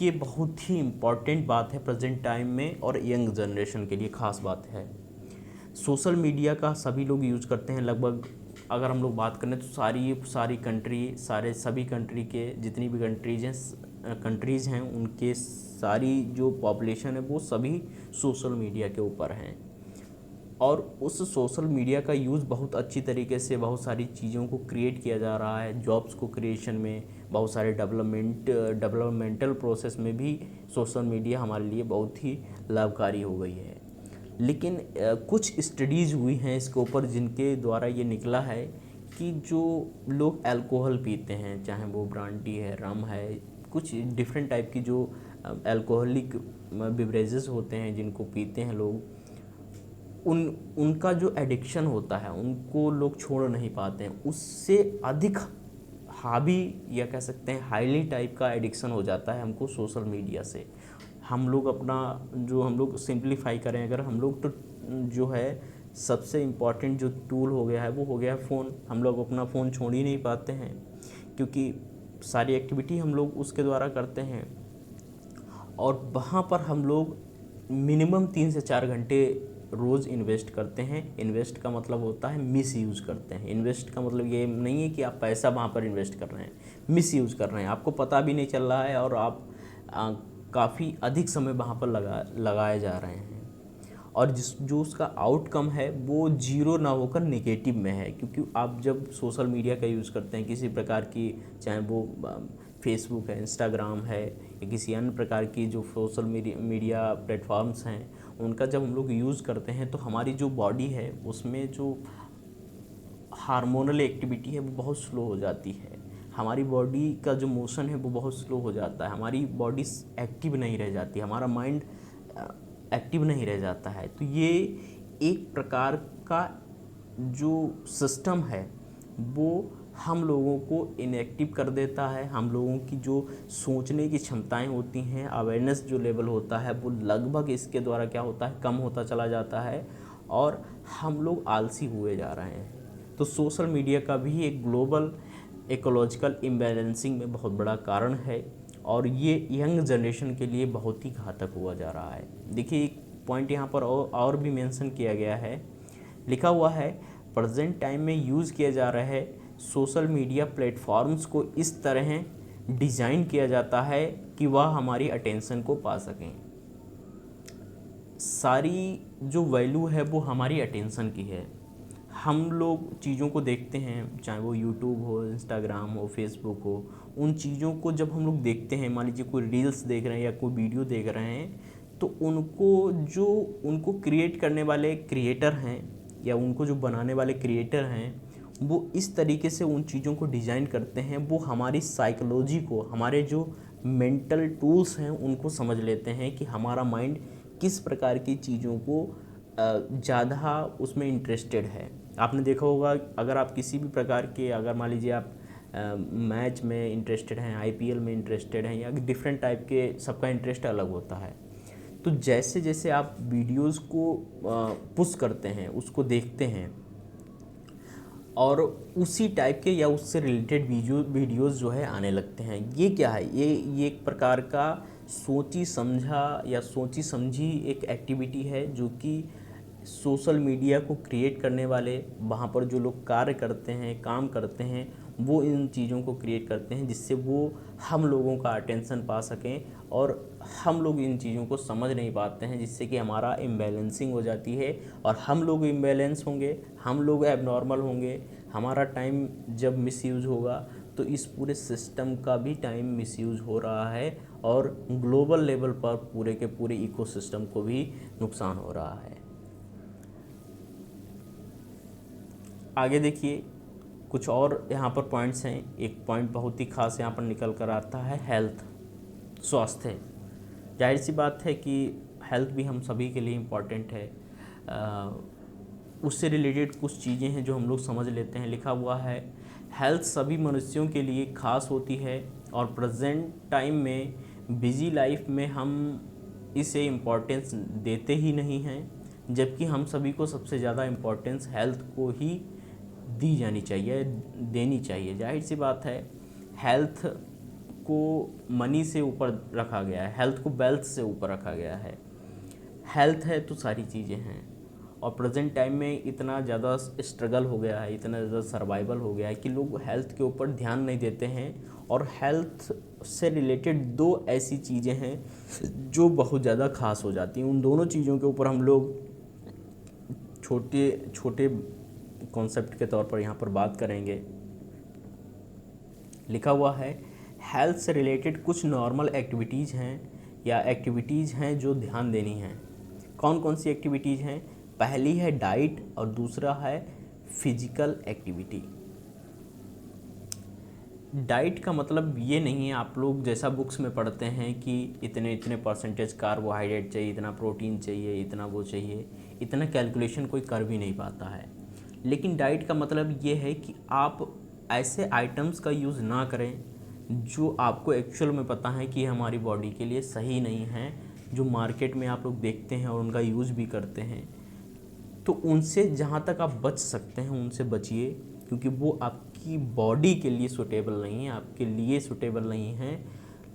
ये बहुत ही इम्पॉर्टेंट बात है प्रेजेंट टाइम में और यंग जनरेशन के लिए ख़ास बात है। सोशल मीडिया का सभी लोग यूज़ करते हैं लगभग। अगर हम लोग बात करें तो सारी कंट्री, सभी कंट्री के जितनी भी कंट्रीज़ हैं उनके सारी जो पॉपुलेशन है वो सभी सोशल मीडिया के ऊपर हैं, और उस सोशल मीडिया का यूज़ बहुत अच्छी तरीके से बहुत सारी चीज़ों को क्रिएट किया जा रहा है। जॉब्स को क्रिएशन में, बहुत सारे डेवलपमेंटल प्रोसेस में भी सोशल मीडिया हमारे लिए बहुत ही लाभकारी हो गई है। लेकिन कुछ स्टडीज़ हुई हैं इसके ऊपर जिनके द्वारा ये निकला है कि जो लोग अल्कोहल पीते हैं, चाहे वो ब्रांडी है, रम है, कुछ डिफरेंट टाइप की जो अल्कोहलिक बिवरेजेस होते हैं जिनको पीते हैं लोग, उनका जो एडिक्शन होता है उनको लोग छोड़ नहीं पाते हैं। उससे अधिक हावी या कह सकते हैं हाईली टाइप का एडिक्शन हो जाता है हमको सोशल मीडिया से। हम लोग हम लोग सिंप्लीफाई करें अगर, हम लोग तो जो है सबसे इम्पॉर्टेंट जो टूल हो गया है वो हो गया है फ़ोन। हम लोग अपना फ़ोन छोड़ ही नहीं पाते हैं क्योंकि सारी एक्टिविटी हम लोग उसके द्वारा करते हैं, और वहाँ पर हम लोग मिनिमम 3 से 4 घंटे रोज़ इन्वेस्ट करते हैं। इन्वेस्ट का मतलब होता है मिस यूज़ करते हैं। इन्वेस्ट का मतलब ये नहीं है कि आप पैसा वहाँ पर इन्वेस्ट कर रहे हैं, मिस यूज़ कर रहे हैं, आपको पता भी नहीं चल रहा है और आप काफ़ी अधिक समय वहाँ पर लगाए जा रहे हैं, और जो उसका आउटकम है वो जीरो ना होकर नेगेटिव में है। क्योंकि आप जब सोशल मीडिया का यूज़ करते हैं किसी प्रकार की, चाहे वो फेसबुक है, इंस्टाग्राम है या किसी अन्य प्रकार की जो सोशल मीडिया प्लेटफॉर्म्स हैं, उनका जब हम लोग यूज़ करते हैं तो हमारी जो बॉडी है उसमें जो हार्मोनल एक्टिविटी है वो बहुत स्लो हो जाती है। हमारी बॉडी का जो मोशन है वो बहुत स्लो हो जाता है, हमारी बॉडी एक्टिव नहीं रह जाती, हमारा माइंड एक्टिव नहीं रह जाता है। तो ये एक प्रकार का जो सिस्टम है वो हम लोगों को इनएक्टिव कर देता है। हम लोगों की जो सोचने की क्षमताएं होती हैं, अवेयरनेस जो लेवल होता है, वो लगभग इसके द्वारा क्या होता है, कम होता चला जाता है और हम लोग आलसी हुए जा रहे हैं। तो सोशल मीडिया का भी एक ग्लोबल इकोलॉजिकल इम्बैलेंसिंग में बहुत बड़ा कारण है और ये यंग जनरेशन के लिए बहुत ही घातक हुआ जा रहा है। देखिए, एक पॉइंट यहाँ पर और भी मेंशन किया गया है, लिखा हुआ है प्रेजेंट टाइम में यूज़ किया जा रहा है सोशल मीडिया प्लेटफॉर्म्स को इस तरह डिज़ाइन किया जाता है कि वह हमारी अटेंशन को पा सकें। सारी जो वैल्यू है वो हमारी अटेंशन की है। हम लोग चीज़ों को देखते हैं, चाहे वो यूट्यूब हो, इंस्टाग्राम हो, फेसबुक हो, उन चीज़ों को जब हम लोग देखते हैं, मान लीजिए कोई रील्स देख रहे हैं या कोई वीडियो देख रहे हैं, तो उनको क्रिएट करने वाले क्रिएटर हैं या उनको जो बनाने वाले क्रिएटर हैं, वो इस तरीके से उन चीज़ों को डिज़ाइन करते हैं, वो हमारी साइकोलॉजी को, हमारे जो मेंटल टूल्स हैं उनको समझ लेते हैं कि हमारा माइंड किस प्रकार की चीज़ों को ज़्यादा उसमें इंटरेस्टेड है। आपने देखा होगा, अगर आप किसी भी प्रकार के, अगर मान लीजिए आप मैच में इंटरेस्टेड हैं, आईपीएल में इंटरेस्टेड हैं, या डिफरेंट टाइप के, सबका इंटरेस्ट अलग होता है। तो जैसे जैसे आप वीडियोस को पुश करते हैं, उसको देखते हैं, और उसी टाइप के या उससे रिलेटेड वीडियोस जो है आने लगते हैं। ये क्या है, ये एक प्रकार का सोची समझी एक एक्टिविटी है जो कि सोशल मीडिया को क्रिएट करने वाले, वहाँ पर जो लोग कार्य करते हैं, काम करते हैं, वो इन चीज़ों को क्रिएट करते हैं जिससे वो हम लोगों का अटेंशन पा सकें, और हम लोग इन चीज़ों को समझ नहीं पाते हैं, जिससे कि हमारा इम्बैलेंसिंग हो जाती है और हम लोग इम्बैलेंस होंगे, हम लोग एबनॉर्मल होंगे। हमारा टाइम जब मिसयूज़ होगा तो इस पूरे सिस्टम का भी टाइम मिसयूज़ हो रहा है और ग्लोबल लेवल पर पूरे के पूरे इकोसिस्टम को भी नुकसान हो रहा है। आगे देखिए, कुछ और यहाँ पर पॉइंट्स हैं। एक पॉइंट बहुत ही खास यहाँ पर निकल कर आता है, हेल्थ, स्वास्थ्य। जाहिर सी बात है कि हेल्थ भी हम सभी के लिए इम्पॉर्टेंट है। उससे रिलेटेड कुछ चीज़ें हैं जो हम लोग समझ लेते हैं। लिखा हुआ है, हेल्थ सभी मनुष्यों के लिए खास होती है और प्रेजेंट टाइम में बिजी लाइफ में हम इसे इम्पोर्टेंस देते ही नहीं हैं, जबकि हम सभी को सबसे ज़्यादा इम्पोर्टेंस हेल्थ को ही देनी चाहिए। जाहिर सी बात है, हेल्थ को मनी से ऊपर रखा गया है, हेल्थ को वेल्थ से ऊपर रखा गया है। हेल्थ है तो सारी चीज़ें हैं, और प्रेजेंट टाइम में इतना ज़्यादा स्ट्रगल हो गया है, इतना ज़्यादा सर्वाइवल हो गया है कि लोग हेल्थ के ऊपर ध्यान नहीं देते हैं। और हेल्थ से रिलेटेड दो ऐसी चीज़ें हैं जो बहुत ज़्यादा खास हो जाती हैं। उन दोनों चीज़ों के ऊपर हम लोग छोटे छोटे कॉन्सेप्ट के तौर पर यहाँ पर बात करेंगे। लिखा हुआ है, हेल्थ से रिलेटेड कुछ नॉर्मल एक्टिविटीज़ हैं या एक्टिविटीज़ हैं जो ध्यान देनी हैं। कौन कौन सी एक्टिविटीज़ हैं? पहली है डाइट और दूसरा है फिजिकल एक्टिविटी। डाइट का मतलब ये नहीं है, आप लोग जैसा बुक्स में पढ़ते हैं कि इतने इतने परसेंटेज कार्बोहाइड्रेट चाहिए, इतना प्रोटीन चाहिए, इतना वो चाहिए, इतना कैलकुलेशन कोई कर भी नहीं पाता है। लेकिन डाइट का मतलब ये है कि आप ऐसे आइटम्स का यूज़ ना करें जो आपको एक्चुअल में पता है कि हमारी बॉडी के लिए सही नहीं है, जो मार्केट में आप लोग देखते हैं और उनका यूज़ भी करते हैं। तो उनसे जहाँ तक आप बच सकते हैं उनसे बचिए, क्योंकि वो आपकी बॉडी के लिए सूटेबल नहीं है, आपके लिए सूटेबल नहीं है।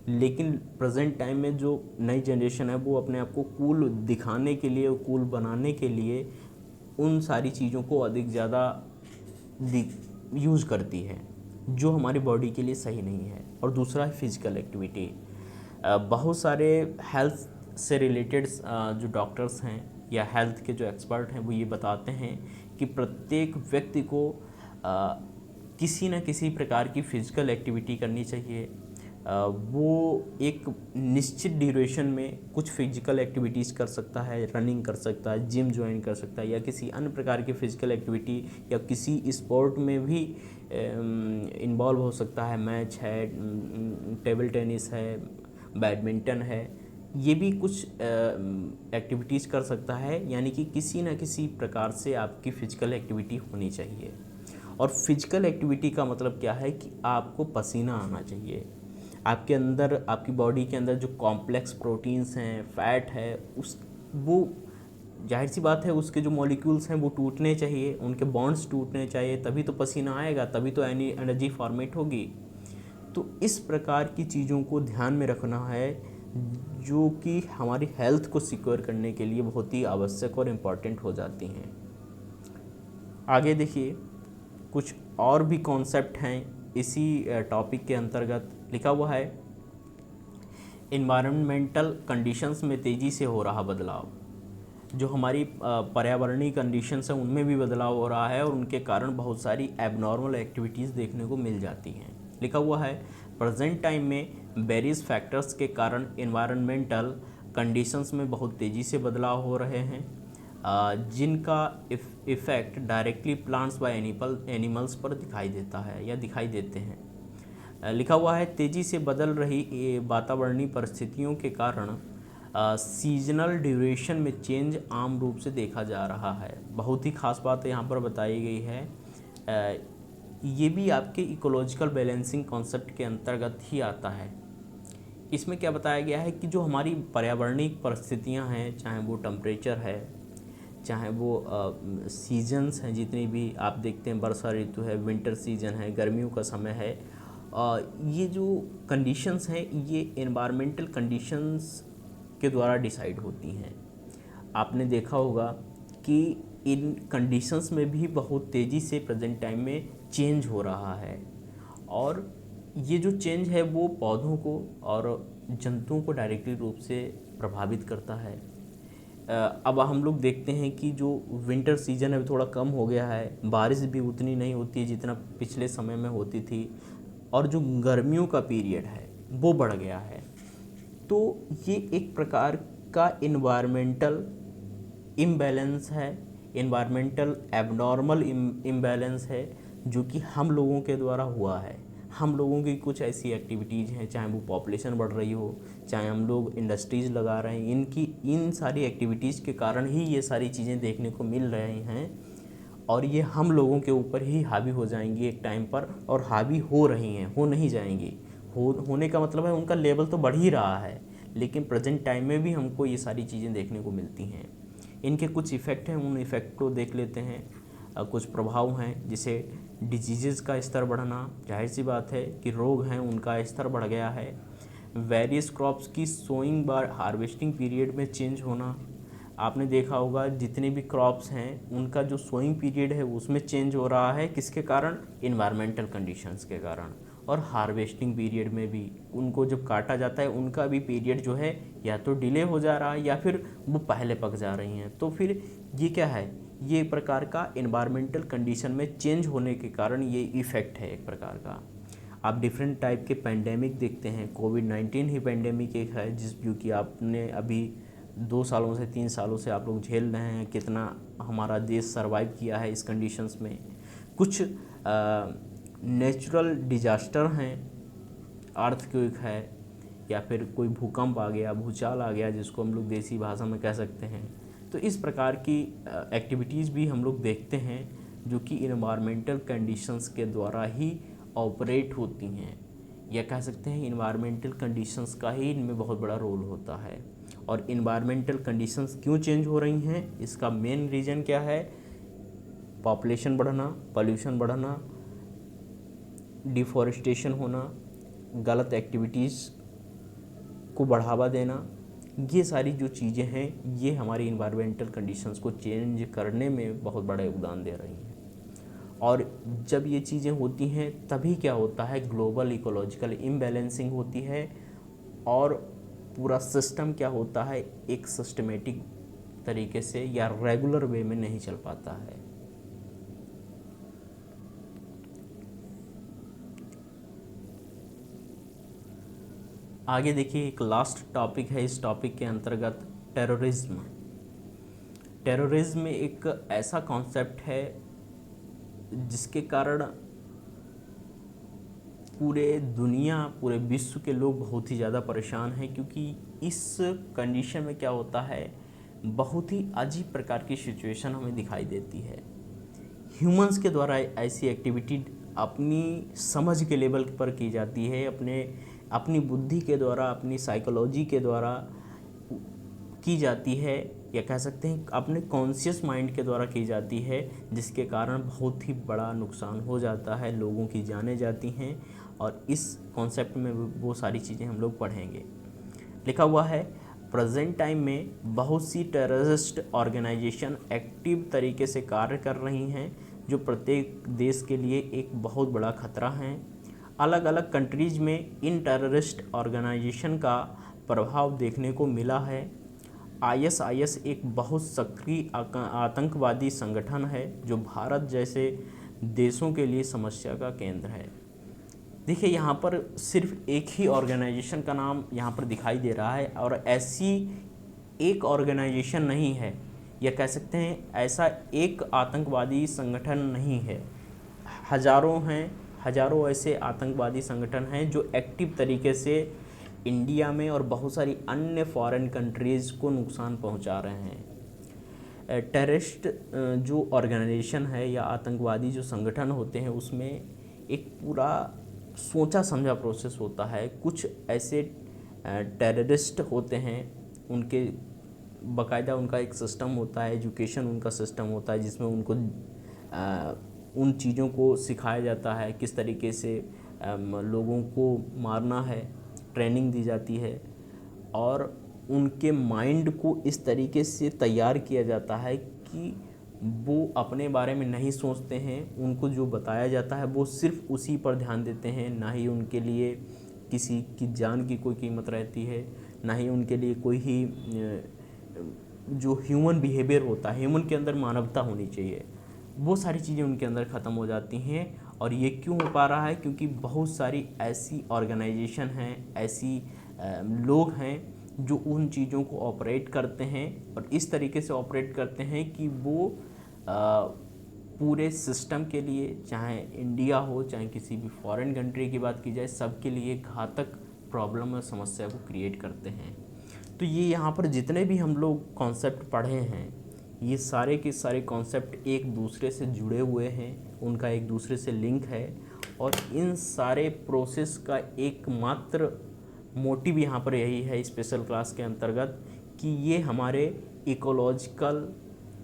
लेकिन प्रेजेंट टाइम में जो नई जनरेशन है वो अपने आप को कूल दिखाने के लिए, कूल बनाने के लिए उन सारी चीज़ों को अधिक ज़्यादा यूज़ करती है जो हमारी बॉडी के लिए सही नहीं है। और दूसरा है फिजिकल एक्टिविटी। बहुत सारे हेल्थ से रिलेटेड जो डॉक्टर्स हैं या हेल्थ के जो एक्सपर्ट हैं वो ये बताते हैं कि प्रत्येक व्यक्ति को किसी न किसी प्रकार की फ़िज़िकल एक्टिविटी करनी चाहिए। वो एक निश्चित ड्यूरेशन में कुछ फिजिकल एक्टिविटीज़ कर सकता है, रनिंग कर सकता है, जिम ज्वाइन कर सकता है, या किसी अन्य प्रकार की फ़िज़िकल एक्टिविटी या किसी स्पोर्ट में भी इन्वॉल्व हो सकता है। मैच है, टेबल टेनिस है, बैडमिंटन है, ये भी कुछ एक्टिविटीज़ कर सकता है। यानी कि किसी न किसी प्रकार से आपकी फ़िज़िकल एक्टिविटी होनी चाहिए। और फिजिकल एक्टिविटी का मतलब क्या है कि आपको पसीना आना चाहिए, आपके अंदर, आपकी बॉडी के अंदर जो कॉम्प्लेक्स प्रोटीन्स हैं, फैट है, उस वो जाहिर सी बात है उसके जो मॉलिक्यूल्स हैं वो टूटने चाहिए, उनके बॉन्ड्स टूटने चाहिए, तभी तो पसीना आएगा, तभी तो एनर्जी फॉर्मेट होगी। तो इस प्रकार की चीज़ों को ध्यान में रखना है जो कि हमारी हेल्थ को सिक्योर करने के लिए बहुत ही आवश्यक और इम्पॉर्टेंट हो जाती हैं। आगे देखिए, कुछ और भी कॉन्सेप्ट हैं इसी टॉपिक के अंतर्गत। लिखा हुआ है इन्वायरमेंटल कंडीशंस में तेज़ी से हो रहा बदलाव। जो हमारी पर्यावरणीय कंडीशंस हैं उनमें भी बदलाव हो रहा है और उनके कारण बहुत सारी एबनॉर्मल एक्टिविटीज़ देखने को मिल जाती हैं। लिखा हुआ है प्रेजेंट टाइम में वेरियस फैक्टर्स के कारण इन्वायरमेंटल कंडीशंस में बहुत तेज़ी से बदलाव हो रहे हैं, जिनका इफ़ेक्ट डायरेक्टली प्लांट्स व एनिमल्स पर दिखाई देता है या दिखाई देते हैं। लिखा हुआ है तेज़ी से बदल रही वातावरणीय परिस्थितियों के कारण सीजनल ड्यूरेशन में चेंज आम रूप से देखा जा रहा है। बहुत ही ख़ास बात यहाँ पर बताई गई है। ये भी आपके इकोलॉजिकल बैलेंसिंग कॉन्सेप्ट के अंतर्गत ही आता है। इसमें क्या बताया गया है कि जो हमारी पर्यावरणीय परिस्थितियाँ हैं, चाहे वो टेम्परेचर है, चाहे वो सीजन्स हैं, जितनी भी आप देखते हैं, वर्षा ऋतु है, विंटर सीजन है, गर्मियों का समय है, ये जो कंडीशंस हैं ये एनवायरमेंटल कंडीशंस के द्वारा डिसाइड होती हैं। आपने देखा होगा कि इन कंडीशंस में भी बहुत तेज़ी से प्रेजेंट टाइम में चेंज हो रहा है और ये जो चेंज है वो पौधों को और जंतुओं को डायरेक्टली रूप से प्रभावित करता है। अब हम लोग देखते हैं कि जो विंटर सीजन है थोड़ा कम हो गया है, बारिश भी उतनी नहीं होती है जितना पिछले समय में होती थी, और जो गर्मियों का पीरियड है वो बढ़ गया है। तो ये एक प्रकार का इन्वायरमेंटल इम्बैलेंस है, इन्वायरमेंटल एबनॉर्मल इम्बैलेंस है जो कि हम लोगों के द्वारा हुआ है। हम लोगों की कुछ ऐसी एक्टिविटीज़ हैं, चाहे वो पॉपुलेशन बढ़ रही हो, चाहे हम लोग इंडस्ट्रीज़ लगा रहे हैं, इन सारी एक्टिविटीज़ के कारण ही ये सारी चीज़ें देखने को मिल रही हैं और ये हम लोगों के ऊपर ही हावी हो जाएंगी एक टाइम पर, और हावी हो रही हैं, हो नहीं जाएंगी। होने का मतलब है उनका लेवल तो बढ़ ही रहा है, लेकिन प्रेजेंट टाइम में भी हमको ये सारी चीज़ें देखने को मिलती हैं। इनके कुछ इफ़ेक्ट हैं, उन इफ़ेक्ट को देख लेते हैं। कुछ प्रभाव हैं, जैसे डिजीज़ का स्तर बढ़ना, जाहिर सी बात है कि रोग हैं उनका स्तर बढ़ गया है। वेरियस क्रॉप्स की सोइंग बार हार्वेस्टिंग पीरियड में चेंज होना, आपने देखा होगा जितने भी क्रॉप्स हैं उनका जो सोइंग पीरियड है उसमें चेंज हो रहा है, किसके कारण? इन्वायरमेंटल कंडीशंस के कारण। और हार्वेस्टिंग पीरियड में भी उनको जब काटा जाता है उनका भी पीरियड जो है या तो डिले हो जा रहा है या फिर वो पहले पक जा रही हैं। तो फिर ये क्या है? ये एक प्रकार का इन्वायरमेंटल कंडीशन में चेंज होने के कारण ये इफ़ेक्ट है एक प्रकार का। आप डिफरेंट टाइप के पेंडेमिक देखते हैं, कोविड-19 ही पेंडेमिक एक है जो कि आपने अभी 2 सालों से 3 सालों से आप लोग झेल रहे हैं, कितना हमारा देश सरवाइव किया है इस कंडीशंस में। कुछ नेचुरल डिजास्टर हैं, अर्थक्वेक है या फिर कोई भूकंप आ गया, भूचाल आ गया, जिसको हम लोग देसी भाषा में कह सकते हैं। तो इस प्रकार की एक्टिविटीज़ भी हम लोग देखते हैं जो कि इन्वायरमेंटल कंडीशंस के द्वारा ही ऑपरेट होती हैं, या कह सकते हैं इन्वायरमेंटल कंडीशंस का ही इनमें बहुत बड़ा रोल होता है। और इन्वायरमेंटल कंडीशंस क्यों चेंज हो रही हैं, इसका मेन रीज़न क्या है? पॉपुलेशन बढ़ना, पॉल्यूशन बढ़ना, डिफॉरेस्टेशन होना, गलत एक्टिविटीज़ को बढ़ावा देना, ये सारी जो चीज़ें हैं ये हमारी इन्वायरमेंटल कंडीशंस को चेंज करने में बहुत बड़ा योगदान दे रही हैं। और जब ये चीज़ें होती हैं तभी क्या होता है? ग्लोबल इकोलॉजिकल इम्बैलेंसिंग होती है और पूरा सिस्टम क्या होता है? एक सिस्टमेटिक तरीके से या रेगुलर वे में नहीं चल पाता है। आगे देखिए, एक लास्ट टॉपिक है इस टॉपिक के अंतर्गत, टेररिज्म। टेररिज्म एक ऐसा कॉन्सेप्ट है जिसके कारण पूरे दुनिया, पूरे विश्व के लोग बहुत ही ज़्यादा परेशान हैं, क्योंकि इस कंडीशन में क्या होता है, बहुत ही अजीब प्रकार की सिचुएशन हमें दिखाई देती है। ह्यूमंस के द्वारा ऐसी एक्टिविटी अपनी समझ के लेवल पर की जाती है, अपनी बुद्धि के द्वारा, अपनी साइकोलॉजी के द्वारा की जाती है, या कह सकते हैं अपने कॉन्शियस माइंड के द्वारा की जाती है, जिसके कारण बहुत ही बड़ा नुकसान हो जाता है, लोगों की जानें जाती हैं। और इस कॉन्सेप्ट में वो सारी चीज़ें हम लोग पढ़ेंगे। लिखा हुआ है प्रेजेंट टाइम में बहुत सी टेररिस्ट ऑर्गेनाइजेशन एक्टिव तरीके से कार्य कर रही हैं, जो प्रत्येक देश के लिए एक बहुत बड़ा खतरा हैं। अलग अलग कंट्रीज़ में इन टेररिस्ट ऑर्गेनाइजेशन का प्रभाव देखने को मिला है। ISIS एक बहुत सक्रिय आतंकवादी संगठन है, जो भारत जैसे देशों के लिए समस्या का केंद्र है। देखिए, यहाँ पर सिर्फ एक ही ऑर्गेनाइजेशन का नाम यहाँ पर दिखाई दे रहा है, और ऐसी एक ऑर्गेनाइजेशन नहीं है, या कह सकते हैं ऐसा एक आतंकवादी संगठन नहीं है। हजारों ऐसे आतंकवादी संगठन हैं जो एक्टिव तरीके से इंडिया में और बहुत सारी अन्य फॉरेन कंट्रीज़ को नुकसान पहुंचा रहे हैं। टेररिस्ट जो ऑर्गेनाइजेशन है या आतंकवादी जो संगठन होते हैं, उसमें एक पूरा सोचा समझा प्रोसेस होता है। कुछ ऐसे टेररिस्ट होते हैं, उनके बाकायदा उनका एक सिस्टम होता है, एजुकेशन उनका सिस्टम होता है, जिसमें उनको उन चीज़ों को सिखाया जाता है, किस तरीके से लोगों को मारना है, ट्रेनिंग दी जाती है, और उनके माइंड को इस तरीके से तैयार किया जाता है कि वो अपने बारे में नहीं सोचते हैं। उनको जो बताया जाता है वो सिर्फ उसी पर ध्यान देते हैं, ना ही उनके लिए किसी की जान की कोई कीमत रहती है, ना ही उनके लिए कोई ही जो ह्यूमन बिहेवियर होता है, ह्यूमन के अंदर मानवता होनी चाहिए, वो सारी चीज़ें उनके अंदर ख़त्म हो जाती हैं। और ये क्यों हो पा रहा है? क्योंकि बहुत सारी ऐसी ऑर्गेनाइजेशन हैं, ऐसी लोग हैं जो उन चीज़ों को ऑपरेट करते हैं, और इस तरीके से ऑपरेट करते हैं कि वो पूरे सिस्टम के लिए, चाहे इंडिया हो चाहे किसी भी फॉरेन कंट्री की बात की जाए, सबके लिए घातक प्रॉब्लम और समस्या को क्रिएट करते हैं। तो ये यहाँ पर जितने भी हम लोग कॉन्सेप्ट पढ़े हैं, ये सारे के सारे कॉन्सेप्ट एक दूसरे से जुड़े हुए हैं, उनका एक दूसरे से लिंक है, और इन सारे प्रोसेस का एकमात्र मोटिव यहाँ पर यही है स्पेशल क्लास के अंतर्गत, कि ये हमारे इकोलॉजिकल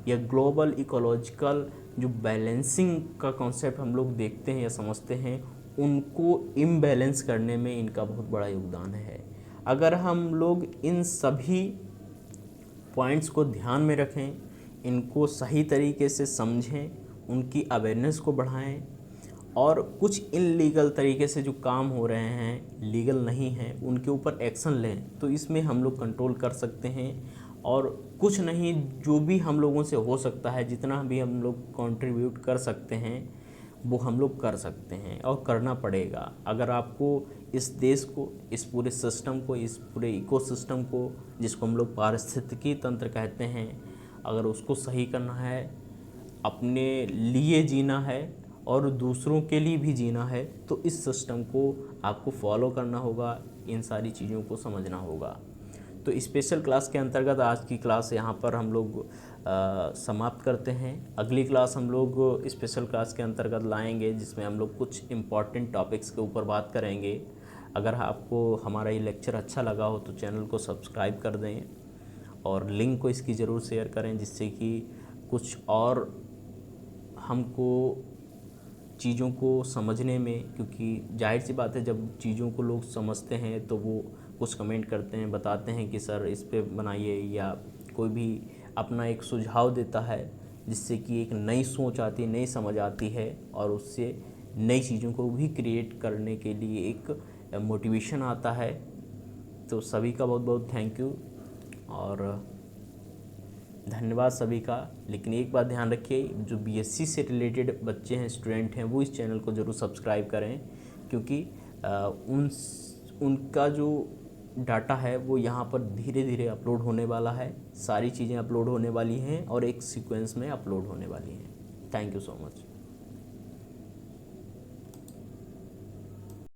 या ग्लोबल इकोलॉजिकल जो बैलेंसिंग का कॉन्सेप्ट हम लोग देखते हैं या समझते हैं, उनको इम्बैलेंस करने में इनका बहुत बड़ा योगदान है। अगर हम लोग इन सभी पॉइंट्स को ध्यान में रखें, इनको सही तरीके से समझें, उनकी अवेयरनेस को बढ़ाएं, और कुछ इनलीगल तरीके से जो काम हो रहे हैं, लीगल नहीं हैं, उनके ऊपर एक्शन लें, तो इसमें हम लोग कंट्रोल कर सकते हैं। और कुछ नहीं, जो भी हम लोगों से हो सकता है, जितना भी हम लोग कंट्रीब्यूट कर सकते हैं, वो हम लोग कर सकते हैं और करना पड़ेगा। अगर आपको इस देश को, इस पूरे सिस्टम को, इस पूरे इकोसिस्टम को, जिसको हम लोग पारिस्थितिकी तंत्र कहते हैं, अगर उसको सही करना है, अपने लिए जीना है और दूसरों के लिए भी जीना है, तो इस सिस्टम को आपको फॉलो करना होगा, इन सारी चीज़ों को समझना होगा। तो स्पेशल क्लास के अंतर्गत आज की क्लास यहाँ पर हम लोग समाप्त करते हैं। अगली क्लास हम लोग स्पेशल क्लास के अंतर्गत लाएंगे, जिसमें हम लोग कुछ इम्पॉर्टेंट टॉपिक्स के ऊपर बात करेंगे। अगर आपको हमारा ये लेक्चर अच्छा लगा हो तो चैनल को सब्सक्राइब कर दें, और लिंक को इसकी ज़रूर शेयर करें, जिससे कि कुछ और हमको चीज़ों को समझने में, क्योंकि जाहिर सी बात है जब चीज़ों को लोग समझते हैं तो वो कुछ कमेंट करते हैं, बताते हैं कि सर इस पे बनाइए, या कोई भी अपना एक सुझाव देता है, जिससे कि एक नई सोच आती है, नई समझ आती है, और उससे नई चीज़ों को भी क्रिएट करने के लिए एक मोटिवेशन आता है। तो सभी का बहुत बहुत थैंक यू और धन्यवाद सभी का। लेकिन एक बात ध्यान रखिए, जो BSc से रिलेटेड बच्चे हैं, स्टूडेंट हैं, वो इस चैनल को ज़रूर सब्सक्राइब करें, क्योंकि उनका जो डाटा है वो यहाँ पर धीरे धीरे अपलोड होने वाला है। सारी चीज़ें अपलोड होने वाली हैं और एक सीक्वेंस में अपलोड होने वाली हैं। Thank you so much.